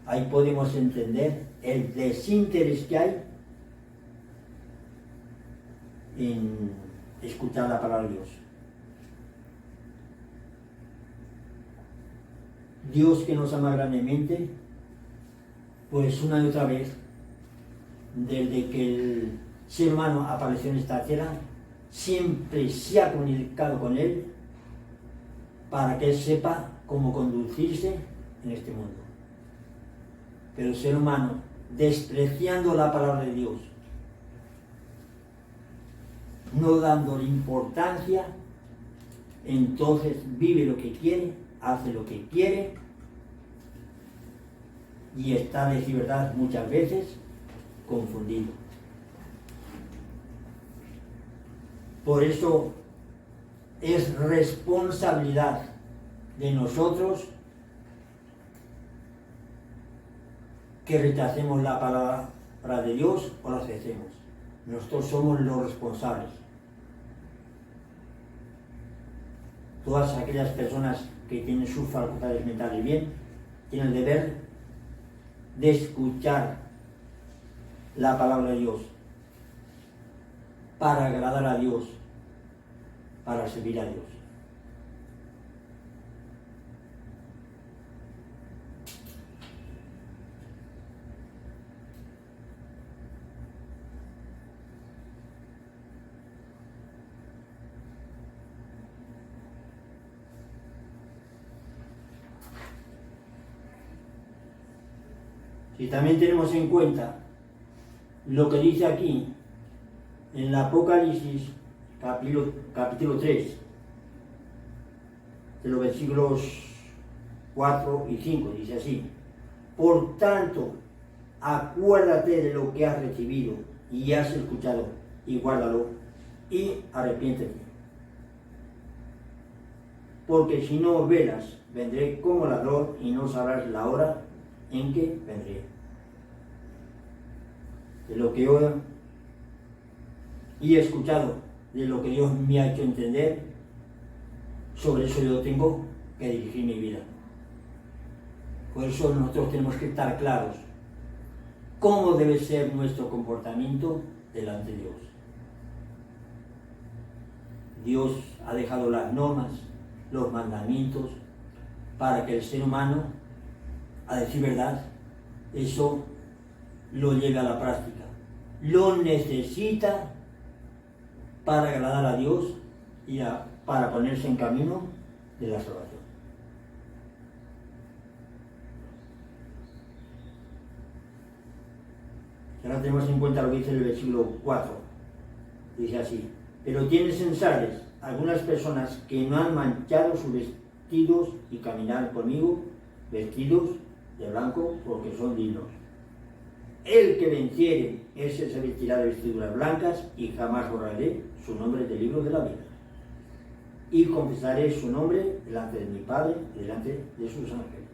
Ahí podemos entender el desinterés que hay en escuchar la palabra de Dios. Dios, que nos ama grandemente, pues una y otra vez, desde que el ser humano apareció en esta tierra, siempre se ha comunicado con él para que él sepa cómo conducirse en este mundo. Pero el ser humano, despreciando la palabra de Dios, no dándole importancia, entonces vive lo que quiere, hace lo que quiere y está, a decir verdad, muchas veces confundido. Por eso es responsabilidad de nosotros que rechacemos la palabra de Dios o la aceptemos. Nosotros somos los responsables. Todas aquellas personas que tienen sus facultades mentales bien, tienen el deber de escuchar la palabra de Dios para agradar a Dios, para servir a Dios. Y también tenemos en cuenta lo que dice aquí en el Apocalipsis capítulo 3, de los versículos 4 y 5, dice así: por tanto, acuérdate de lo que has recibido y has escuchado, y guárdalo, y arrepiéntete. Porque si no velas, vendré como ladrón y no sabrás la hora en que vendré. De lo que yo he escuchado, de lo que Dios me ha hecho entender, sobre eso yo tengo que dirigir mi vida. Por eso nosotros tenemos que estar claros cómo debe ser nuestro comportamiento delante de Dios. Dios ha dejado las normas, los mandamientos, para que el ser humano, a decir verdad, eso lo lleve a la práctica. Lo necesita para agradar a Dios y para ponerse en camino de la salvación. Ahora tenemos en cuenta lo que dice el versículo 4. Dice así: pero tienes en Sardes algunas personas que no han manchado sus vestidos y caminar conmigo vestidos de blanco, porque son dignos. El que venciere, ese se vestirá de vestiduras blancas, y jamás borraré su nombre del libro de la vida. Y confesaré su nombre delante de mi Padre y delante de sus ángeles.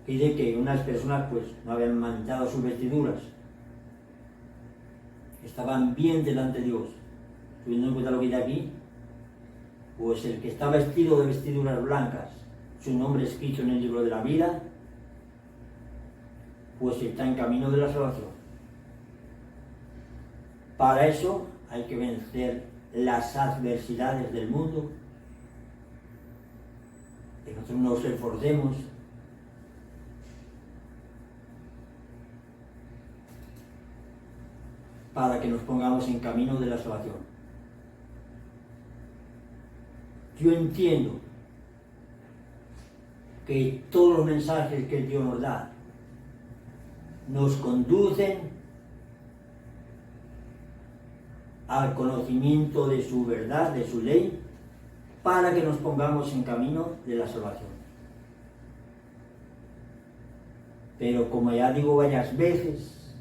Pide que unas personas pues no habían manchado sus vestiduras, estaban bien delante de Dios. Teniendo en cuenta lo que dice aquí, pues el que está vestido de vestiduras blancas, su nombre escrito en el libro de la vida, pues está en camino de la salvación. Para eso hay que vencer las adversidades del mundo, que nosotros nos esforcemos para que nos pongamos en camino de la salvación. Yo entiendo que todos los mensajes que Dios nos da nos conducen al conocimiento de su verdad, de su ley, para que nos pongamos en camino de la salvación. Pero como ya digo varias veces,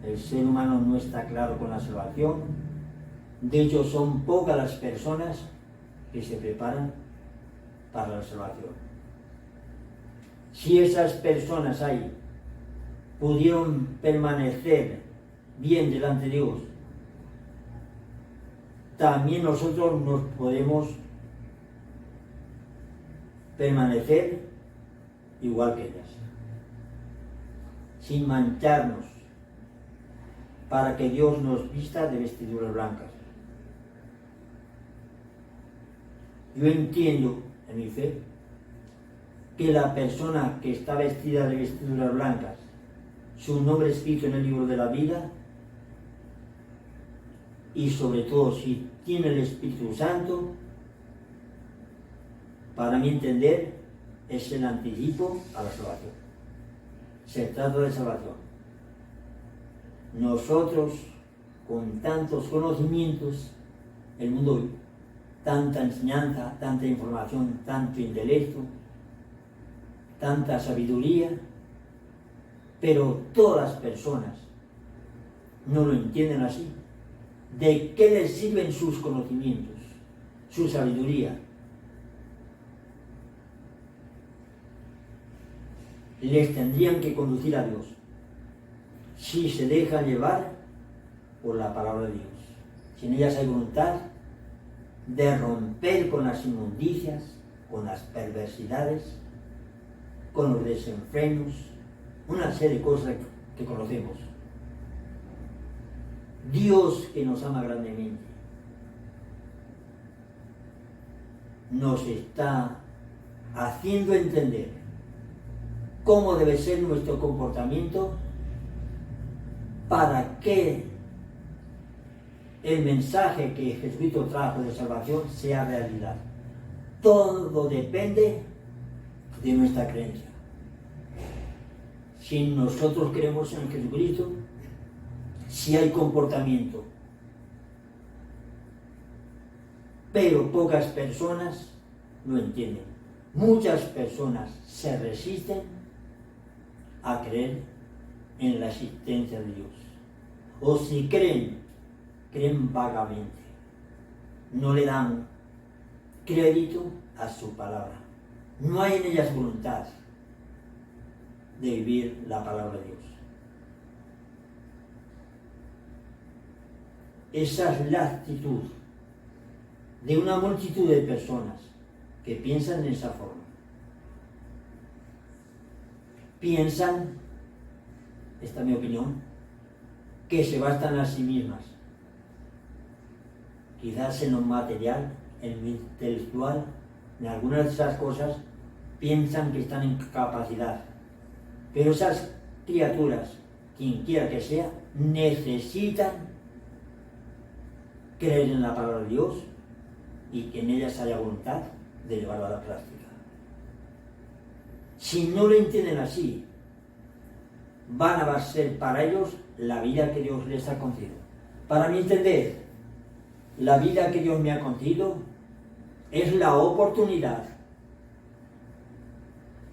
El ser humano no está claro con la salvación. De hecho, son pocas las personas que se preparan para la salvación. Si esas personas ahí pudieron permanecer bien delante de Dios, también nosotros nos podemos permanecer igual que ellas, sin mancharnos, para que Dios nos vista de vestiduras blancas. Yo entiendo en mi fe que la persona que está vestida de vestiduras blancas, su nombre escrito en el libro de la vida, y sobre todo si tiene el Espíritu Santo, para mi entender, es el anticipo a la salvación. Se trata de salvación. Nosotros, con tantos conocimientos, el mundo hoy, tanta enseñanza, tanta información, tanto intelecto, tanta sabiduría, pero todas las personas no lo entienden así. ¿De qué les sirven sus conocimientos, su sabiduría? Les tendrían que conducir a Dios si se dejan llevar por la palabra de Dios. Si en ellas hay voluntad de romper con las inmundicias, con las perversidades, con los desenfrenos, una serie de cosas que conocemos. Dios, que nos ama grandemente, nos está haciendo entender cómo debe ser nuestro comportamiento para que el mensaje que Jesucristo trajo de salvación sea realidad. Todo depende de nuestra creencia. Si nosotros creemos en Jesucristo, si hay comportamiento, pero pocas personas lo entienden. Muchas personas se resisten a creer en la existencia de Dios. O si creen, creen vagamente. No le dan crédito a su palabra. No hay en ellas voluntad de vivir la palabra de Dios. Esa es la actitud de una multitud de personas que piensan de esa forma. Piensan, esta es mi opinión, que se bastan a sí mismas. Quizás en lo material, en lo intelectual, en algunas de esas cosas, piensan que están en capacidad. Pero esas criaturas, quien quiera que sea, necesitan creer en la palabra de Dios y que en ellas haya voluntad de llevarla a la práctica. Si no lo entienden así, van a ser para ellos la vida que Dios les ha concedido. Para mi entender, la vida que Dios me ha concedido es la oportunidad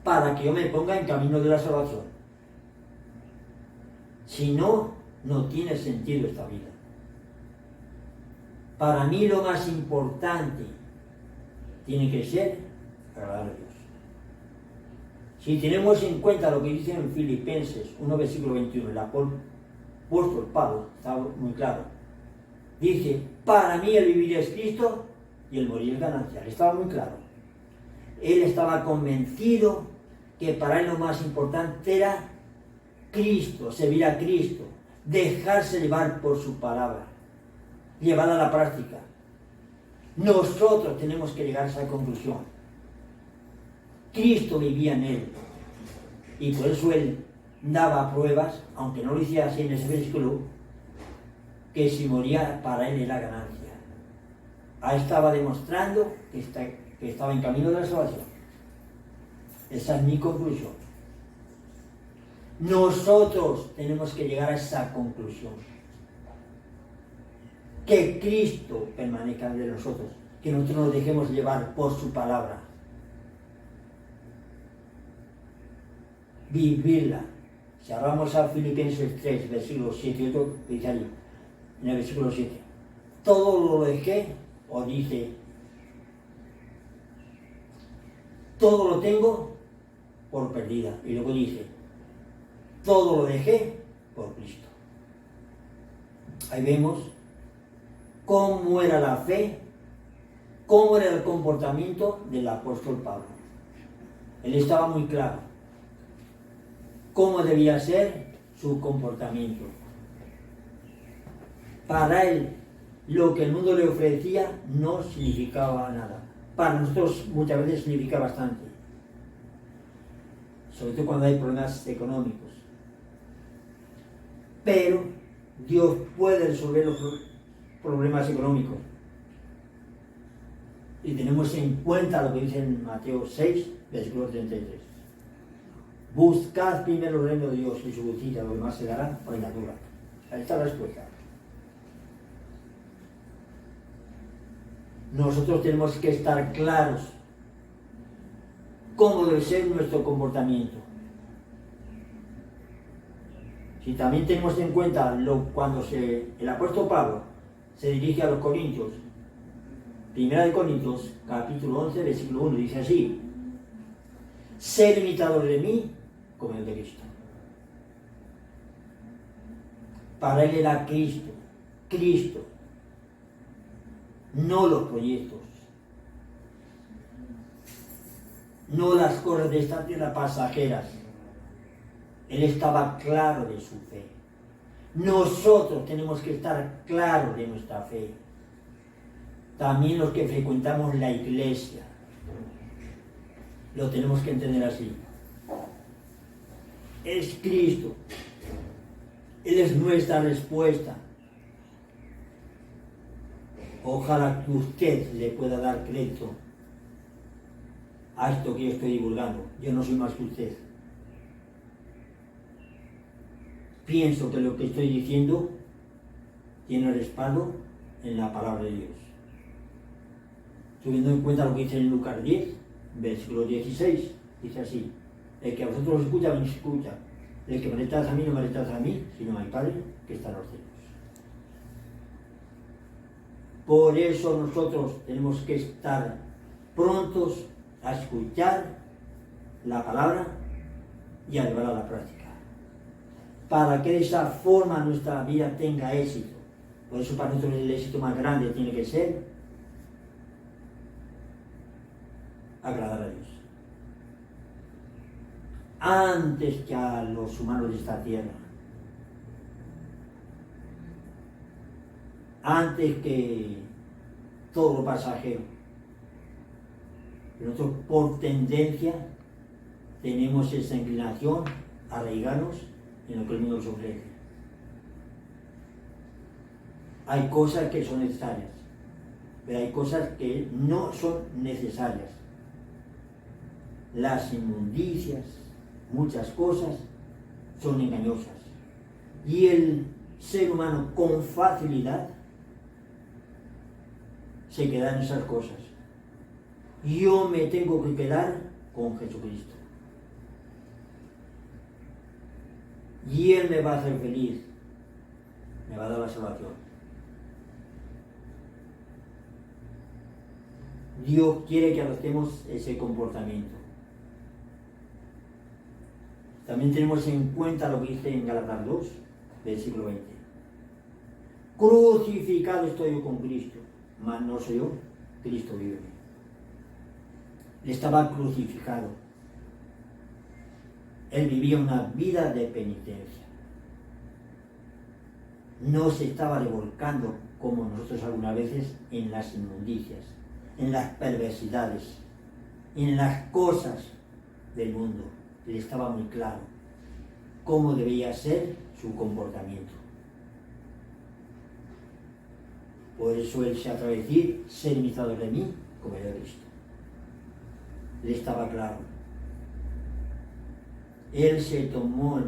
para que yo me ponga en camino de la salvación. Si no, no tiene sentido esta vida. Para mí lo más importante tiene que ser agradar a Dios. Si tenemos en cuenta lo que dice en Filipenses 1, versículo 21, el apóstol Pablo, está muy claro. Dice, para mí el vivir es Cristo y el morir es ganancia. Estaba muy claro. Él estaba convencido que para él lo más importante era Cristo, servir a Cristo, dejarse llevar por su palabra, llevarla a la práctica. Nosotros tenemos que llegar a esa conclusión. Cristo vivía en él y por eso él daba pruebas, aunque no lo hiciera así en ese versículo, que si moría para él era ganancia. Ahí estaba demostrando que estaba en camino de la salvación. Esa es mi conclusión. Nosotros tenemos que llegar a esa conclusión. Que Cristo permanezca entre nosotros, que nosotros nos dejemos llevar por su palabra. Vivirla, Si hablamos a Filipenses 3, versículo 7 y 8, dice allí, en el versículo 7, todo lo dejé, o dice, todo lo tengo por perdida. Y luego dice, todo lo dejé por Cristo. Ahí vemos cómo era la fe, cómo era el comportamiento del apóstol Pablo. Él estaba muy claro cómo debía ser su comportamiento. Para él, lo que el mundo le ofrecía no significaba nada. Para nosotros muchas veces significa bastante, sobre todo cuando hay problemas económicos. Pero Dios puede resolver los problemas económicos. Y tenemos en cuenta lo que dice en Mateo 6, versículo 33. Buscad primero el reino de Dios y su justicia, lo demás se dará por añadidura. Ahí está la respuesta. Nosotros tenemos que estar claros cómo debe ser nuestro comportamiento. Si también tenemos en cuenta cuando el apóstol Pablo se dirige a los Corintios, Primera de Corintios, capítulo 11, versículo 1, dice así: ser imitador de mí como el de Cristo. Para él era Cristo, no los proyectos, no las cosas de esta tierra pasajeras. Él estaba claro de su fe. Nosotros tenemos que estar claros de nuestra fe. También los que frecuentamos la iglesia lo tenemos que entender así. Es Cristo. Él es nuestra respuesta. Ojalá que usted le pueda dar crédito a esto que yo estoy divulgando. Yo no soy más que usted. Pienso que lo que estoy diciendo tiene respaldo en la palabra de Dios. Teniendo en cuenta lo que dice en Lucas 10, versículo 16, dice así: el que a vosotros escucha, me escucha. El que me rechaza a mí, no me rechaza a mí, sino a mi Padre que está en los cielos. Por eso nosotros tenemos que estar prontos a escuchar la palabra y a llevarla a la práctica, para que de esa forma nuestra vida tenga éxito. Por eso para nosotros el éxito más grande tiene que ser agradar a Dios, antes que a los humanos de esta tierra, antes que todo lo pasajero. Nosotros por tendencia tenemos esa inclinación a arraigarnos en lo que el mundo nos ofrece. Hay cosas que son necesarias, pero hay cosas que no son necesarias. Las inmundicias, muchas cosas son engañosas. Y el ser humano con facilidad se queda en esas cosas. Yo me tengo que quedar con Jesucristo. Y Él me va a hacer feliz. Me va a dar la salvación. Dios quiere que adoptemos ese comportamiento. También tenemos en cuenta lo que dice en Gálatas 2, versículo 20. Crucificado estoy yo con Cristo, mas no soy yo, Cristo vive en mí. Él estaba crucificado. Él vivía una vida de penitencia. No se estaba revolcando como nosotros algunas veces en las inmundicias, en las perversidades, en las cosas del mundo. Él estaba muy claro cómo debía ser su comportamiento. Por eso él se atreve a decir: ser imitador de mí como yo de Cristo. Él estaba claro. Él se tomó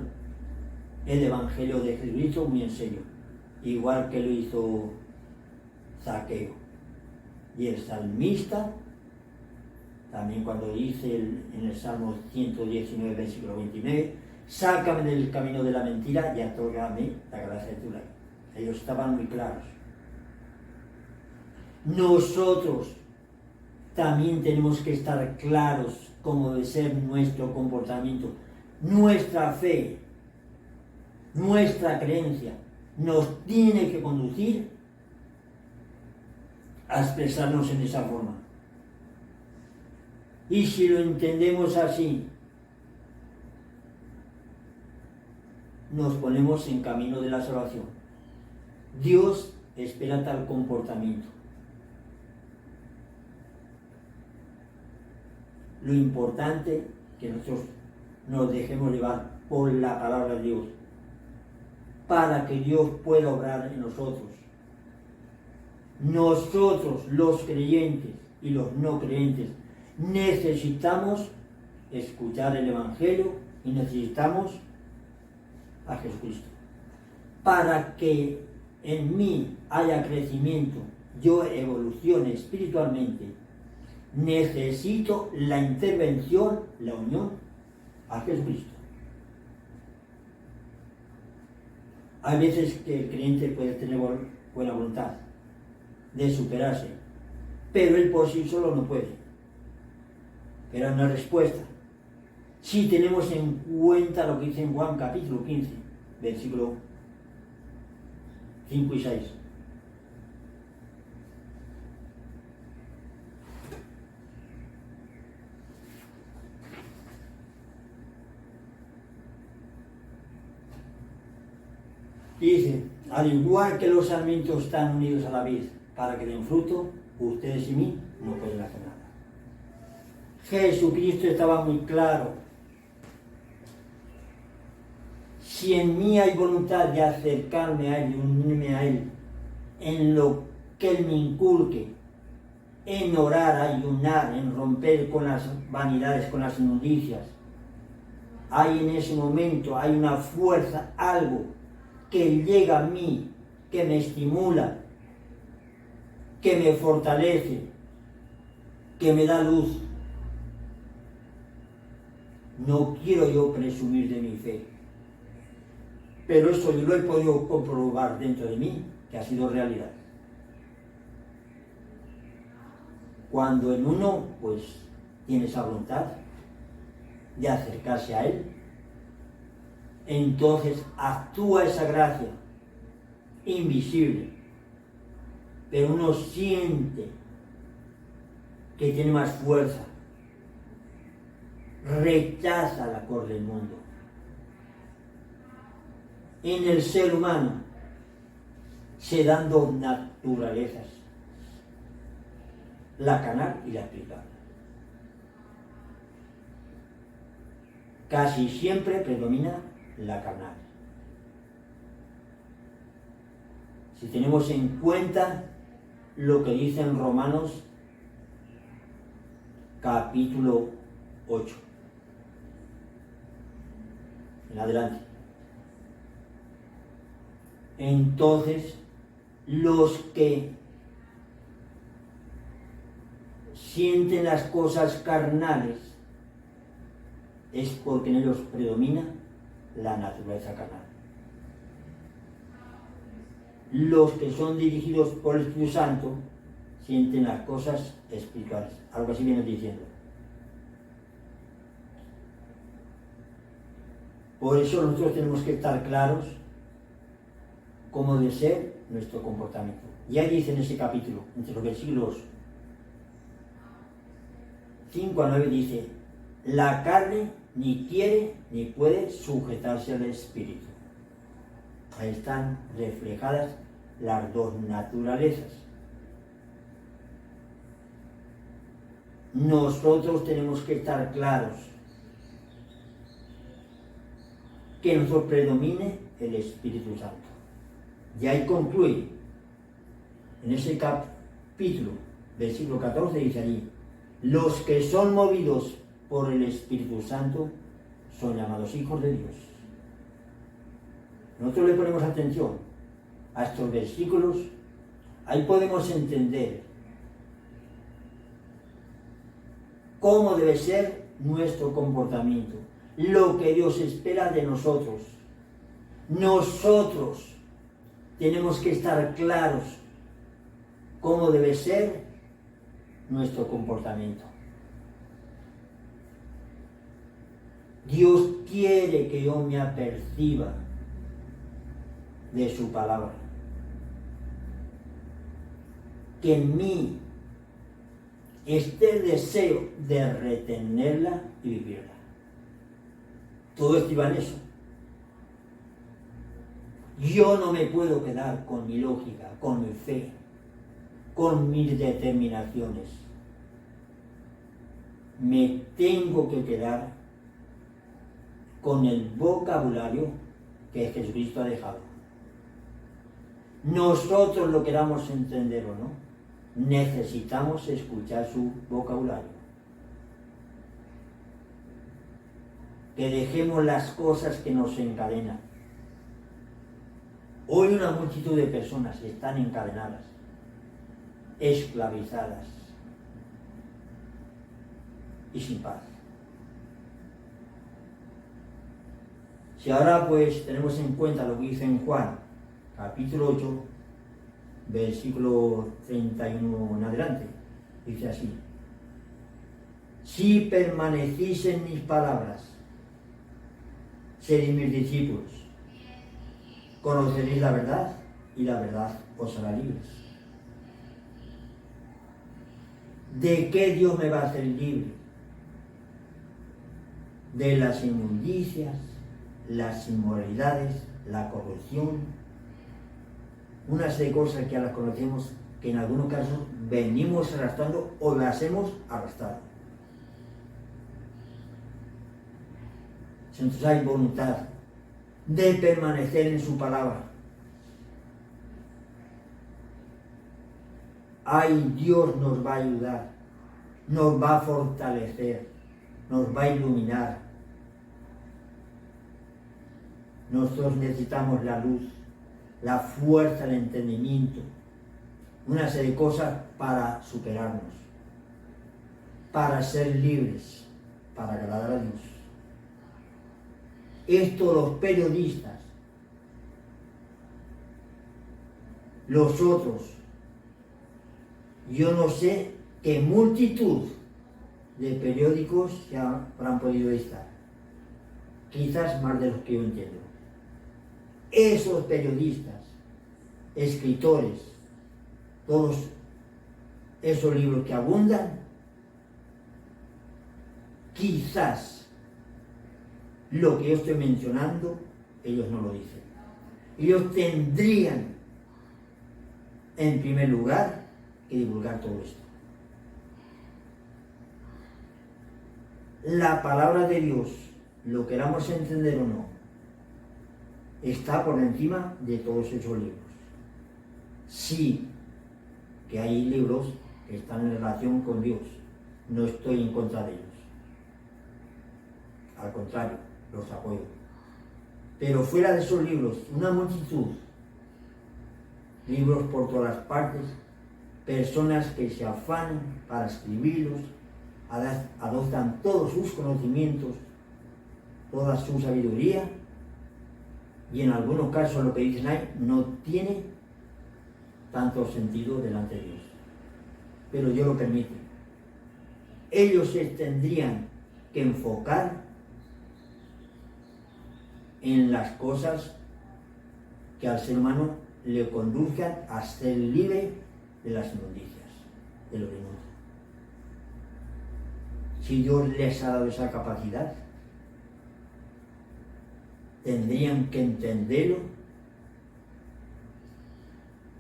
el Evangelio de Jesucristo muy en serio, igual que lo hizo Zaqueo. Y el salmista también, cuando dice en el Salmo 119, versículo 29, sácame del camino de la mentira y atórgame la gracia de tu ley. Ellos estaban muy claros. Nosotros también tenemos que estar claros cómo debe ser nuestro comportamiento, nuestra fe, nuestra creencia. Nos tiene que conducir a expresarnos en esa forma. Y si lo entendemos así, nos ponemos en camino de la salvación. Dios espera tal comportamiento. Lo importante es que nosotros nos dejemos llevar por la palabra de Dios, para que Dios pueda obrar en nosotros. Nosotros, los creyentes y los no creyentes, necesitamos escuchar el Evangelio y necesitamos a Jesucristo. Para que en mí haya crecimiento, yo evolucione espiritualmente, necesito la intervención, la unión a Jesucristo. Hay veces que el creyente puede tener buena voluntad de superarse, pero él por sí solo no puede. Pero una respuesta. Si tenemos en cuenta lo que dice en Juan capítulo 15, versículo 5 y 6. Dice, al igual que los sarmientos están unidos a la vid para que den fruto, ustedes y mí no pueden hacer nada. Jesucristo estaba muy claro. Si en mí hay voluntad de acercarme a Él, de unirme a Él, en lo que Él me inculque, en orar, ayunar, en romper con las vanidades, con las inmundicias, hay en ese momento, hay una fuerza, algo que llega a mí, que me estimula, que me fortalece, que me da luz. No quiero yo presumir de mi fe, pero eso yo lo he podido comprobar dentro de mí, que ha sido realidad. Cuando en uno, pues, tiene esa voluntad de acercarse a Él, entonces actúa esa gracia invisible, pero uno siente que tiene más fuerza, rechaza la cor del mundo. En el ser humano se dan dos naturalezas, la carnal y la espiritual. Casi siempre predomina la carnal. Si tenemos en cuenta lo que dice en Romanos capítulo 8 en adelante, entonces los que sienten las cosas carnales es porque en ellos predomina la naturaleza carnal. Los que son dirigidos por el Espíritu Santo sienten las cosas espirituales. Algo así viene diciendo. Por eso nosotros tenemos que estar claros cómo debe ser nuestro comportamiento. Ya dice en ese capítulo, entre los versículos 5 a 9, dice: la carne ni quiere ni puede sujetarse al espíritu. Ahí están reflejadas las dos naturalezas. Nosotros tenemos que estar claros que nosotros predomine el Espíritu Santo. Y ahí concluye, en ese capítulo, versículo 14, dice allí: los que son movidos por el Espíritu Santo son llamados hijos de Dios. Nosotros le ponemos atención a estos versículos, ahí podemos entender cómo debe ser nuestro comportamiento, lo que Dios espera de nosotros. Nosotros tenemos que estar claros cómo debe ser nuestro comportamiento. Dios quiere que yo me aperciba de su palabra, que en mí esté el deseo de retenerla y vivirla. Todo esto iba en eso. Yo no me puedo quedar con mi lógica, con mi fe, con mis determinaciones. Me tengo que quedar con el vocabulario que Jesucristo ha dejado. Nosotros lo queramos entender o no, necesitamos escuchar su vocabulario. Que dejemos las cosas que nos encadenan. Hoy una multitud de personas están encadenadas, esclavizadas y sin paz. Si ahora pues tenemos en cuenta lo que dice en Juan, capítulo 8, versículo 31 en adelante, dice así: si permanecéis en mis palabras, seréis mis discípulos, conoceréis la verdad y la verdad os hará libres. ¿De qué Dios me va a hacer libre? De las inmundicias, las inmoralidades, la corrupción, una serie de cosas que ya las conocemos, que en algunos casos venimos arrastrando o las hemos arrastrado. Entonces hay voluntad de permanecer en su palabra. Ay, Dios nos va a ayudar, nos va a fortalecer, nos va a iluminar. Nosotros necesitamos la luz, la fuerza, el entendimiento, una serie de cosas para superarnos, para ser libres, para agradar a Dios. Esto los periodistas, los otros, yo no sé qué multitud de periódicos se habrán podido estar, quizás más de los que yo entiendo. Esos periodistas, escritores, todos esos libros que abundan, quizás lo que yo estoy mencionando, ellos no lo dicen. Ellos tendrían, en primer lugar, que divulgar todo esto. La palabra de Dios, lo queramos entender o no, está por encima de todos esos libros. Sí, que hay libros que están en relación con Dios, no estoy en contra de ellos. Al contrario, los apoyo. Pero fuera de esos libros, una multitud, libros por todas las partes, personas que se afanan para escribirlos, adoptan todos sus conocimientos, toda su sabiduría, y en algunos casos lo que dicen ahí no tiene tanto sentido delante de Dios. Pero Dios lo permite. Ellos se tendrían que enfocar en las cosas que al ser humano le conduzcan a ser libre de las inmundicias, de lo inútil. Si Dios les ha dado esa capacidad, tendrían que entenderlo,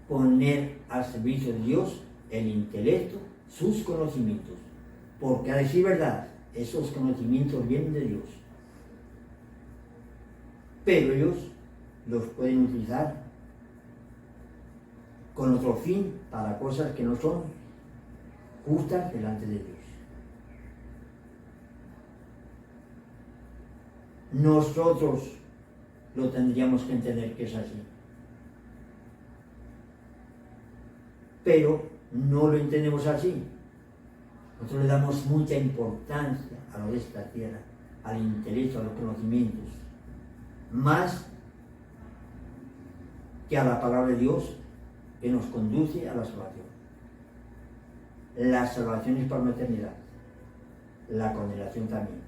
poner al servicio de Dios el intelecto, sus conocimientos, porque a decir verdad, esos conocimientos vienen de Dios. Pero ellos los pueden utilizar con otro fin, para cosas que no son justas delante de Dios. Nosotros lo tendríamos que entender que es así. Pero no lo entendemos así. Nosotros le damos mucha importancia a lo de esta tierra, al intelecto, a los conocimientos, más que a la palabra de Dios que nos conduce a la salvación. La salvación es para la eternidad, la condenación también.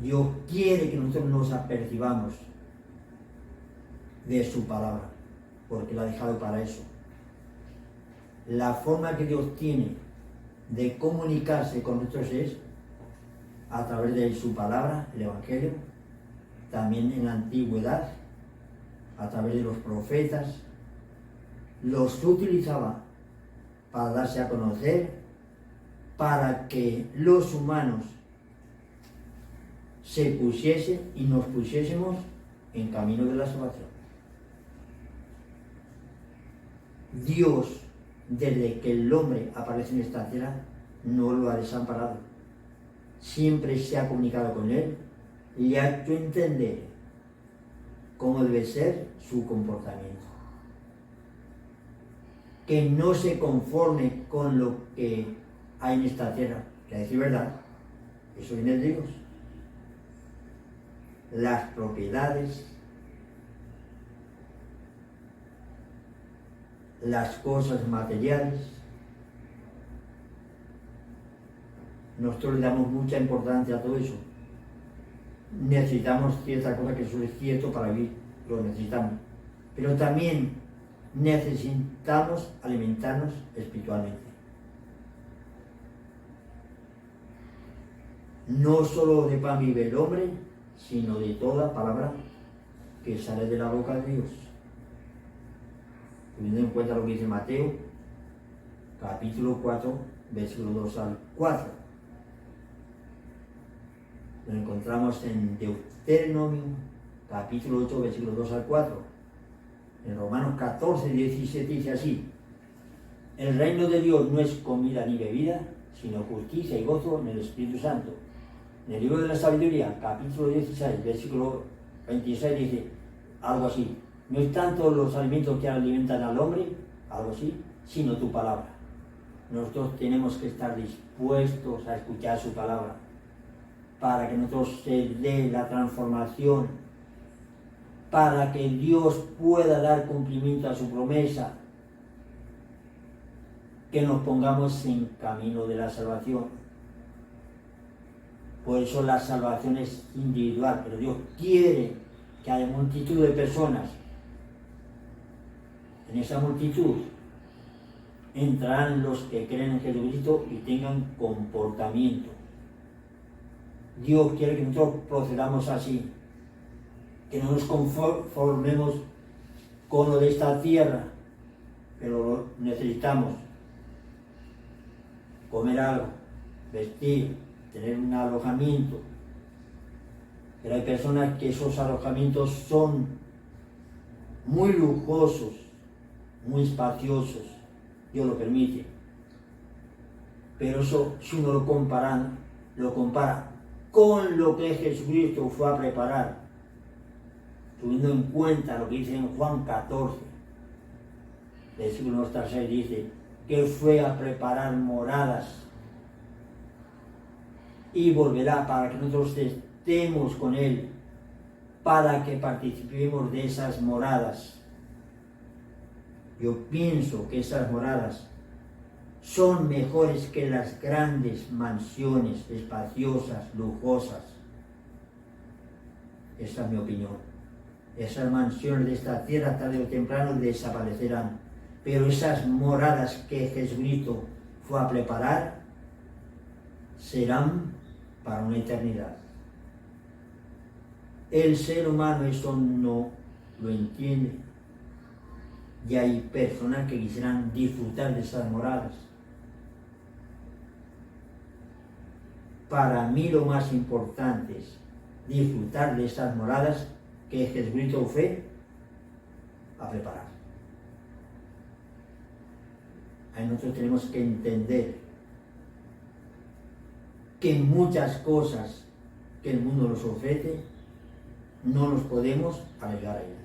Dios quiere que nosotros nos apercibamos de su palabra, porque la ha dejado para eso. La forma que Dios tiene de comunicarse con nosotros es a través de su palabra, el Evangelio, también en la antigüedad, a través de los profetas, los utilizaba para darse a conocer, para que los humanos se pusiesen y nos pusiésemos en camino de la salvación. Dios, desde que el hombre aparece en esta tierra, no lo ha desamparado. Siempre se ha comunicado con él y le ha hecho entender cómo debe ser su comportamiento. Que no se conforme con lo que hay en esta tierra, que a decir verdad, eso viene de Dios. Las propiedades, las cosas materiales, nosotros le damos mucha importancia a todo eso. Necesitamos cierta cosa, que eso es cierto para vivir, lo necesitamos. Pero también necesitamos alimentarnos espiritualmente. No solo de pan vive el hombre, sino de toda palabra que sale de la boca de Dios. Teniendo en cuenta lo que dice Mateo, capítulo 4, versículo 2 al 4. Lo encontramos en Deuteronomio, capítulo 8, versículo 2 al 4. En Romanos 14, 17 dice así: el reino de Dios no es comida ni bebida, sino justicia y gozo en el Espíritu Santo. En el libro de la sabiduría, capítulo 16, versículo 26 dice algo así: no es tanto los alimentos que alimentan al hombre, algo así, sino tu palabra. Nosotros tenemos que estar dispuestos a escuchar su palabra para que nosotros se dé la transformación, para que Dios pueda dar cumplimiento a su promesa, que nos pongamos en camino de la salvación. Por eso la salvación es individual, pero Dios quiere que haya multitud de personas. En esa multitud entrarán los que creen en Jesucristo y tengan comportamiento. Dios quiere que nosotros procedamos así, que no nos conformemos con lo de esta tierra, pero necesitamos comer algo, vestir, tener un alojamiento. Pero hay personas que esos alojamientos son muy lujosos, muy espaciosos, Dios lo permite. Pero eso, si uno lo compara con lo que Jesucristo fue a preparar, teniendo en cuenta lo que dice en Juan 14, versículo 6, dice que fue a preparar moradas y volverá para que nosotros estemos con Él, para que participemos de esas moradas. Yo pienso que esas moradas son mejores que las grandes mansiones espaciosas, lujosas. Esa es mi opinión. Esas mansiones de esta tierra tarde o temprano desaparecerán, pero esas moradas que Jesucristo fue a preparar serán para una eternidad. El ser humano eso no lo entiende, y hay personas que quisieran disfrutar de esas moradas. Para mí lo más importante es disfrutar de esas moradas que Jesucristo fue a preparar. Ahí nosotros tenemos que entender que muchas cosas que el mundo nos ofrece no nos podemos arriesgar a ellas.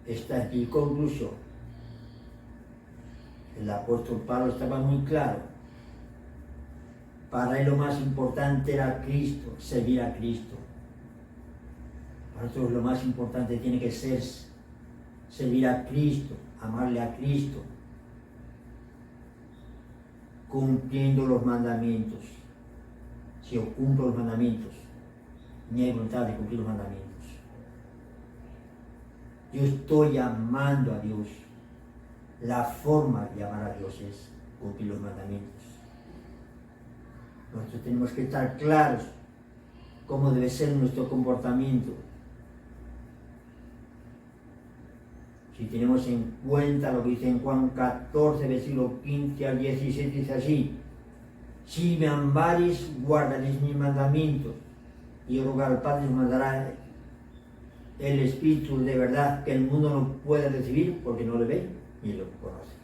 Esta es mi conclusión. El apóstol Pablo estaba muy claro. Para él lo más importante era Cristo, servir a Cristo. Para nosotros lo más importante tiene que ser servir a Cristo, amarle a Cristo, cumpliendo los mandamientos. Si yo cumplo los mandamientos, ni hay voluntad de cumplir los mandamientos. Yo estoy amando a Dios. La forma de amar a Dios es cumplir los mandamientos. Nosotros tenemos que estar claros cómo debe ser nuestro comportamiento. Si tenemos en cuenta lo que dice en Juan 14, versículo 15 al 17, dice así: si me amareis, guardaréis mis mandamientos, y rogar al Padre os mandará el Espíritu de verdad que el mundo no puede recibir porque no le ve ni lo conoce.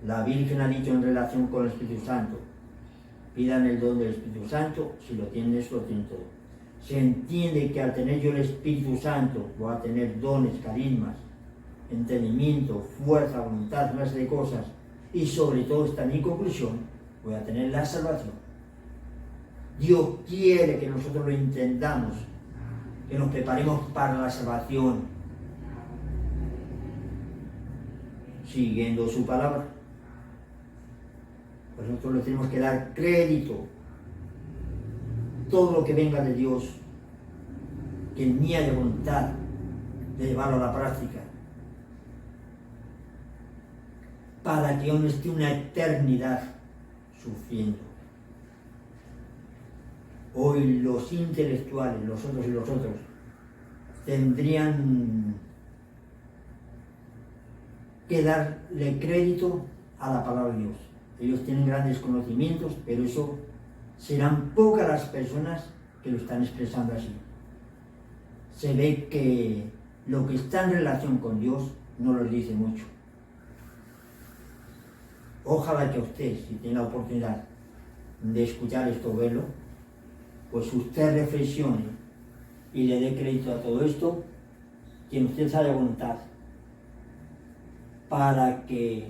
La Virgen ha dicho en relación con el Espíritu Santo: pidan el don del Espíritu Santo, si lo tienen eso lo tienen todo. Se entiende que al tener yo el Espíritu Santo voy a tener dones, carismas, entendimiento, fuerza, voluntad, más de cosas, y sobre todo, esta es mi conclusión, voy a tener la salvación. Dios quiere que nosotros lo intentamos, que nos preparemos para la salvación, siguiendo su palabra. Pues nosotros le tenemos que dar crédito. Todo lo que venga de Dios, que en mí haya voluntad de llevarlo a la práctica, para que yo no esté una eternidad sufriendo. Hoy los intelectuales, los otros y los otros, tendrían que darle crédito a la palabra de Dios. Ellos tienen grandes conocimientos, pero eso serán pocas las personas que lo están expresando así. Se ve que lo que está en relación con Dios no lo dice mucho. Ojalá que usted, si tiene la oportunidad de escuchar esto o verlo, pues usted reflexione y le dé crédito a todo esto, que usted haya voluntad para que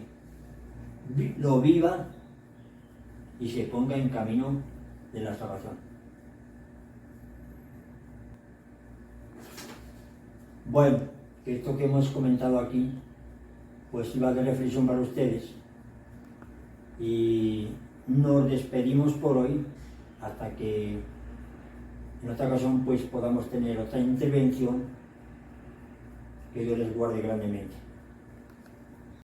lo viva y se ponga en camino de la salvación. Bueno, esto que hemos comentado aquí, pues iba de reflexión para ustedes. Y nos despedimos por hoy hasta que en otra ocasión pues podamos tener otra intervención. Que Dios les guarde grandemente.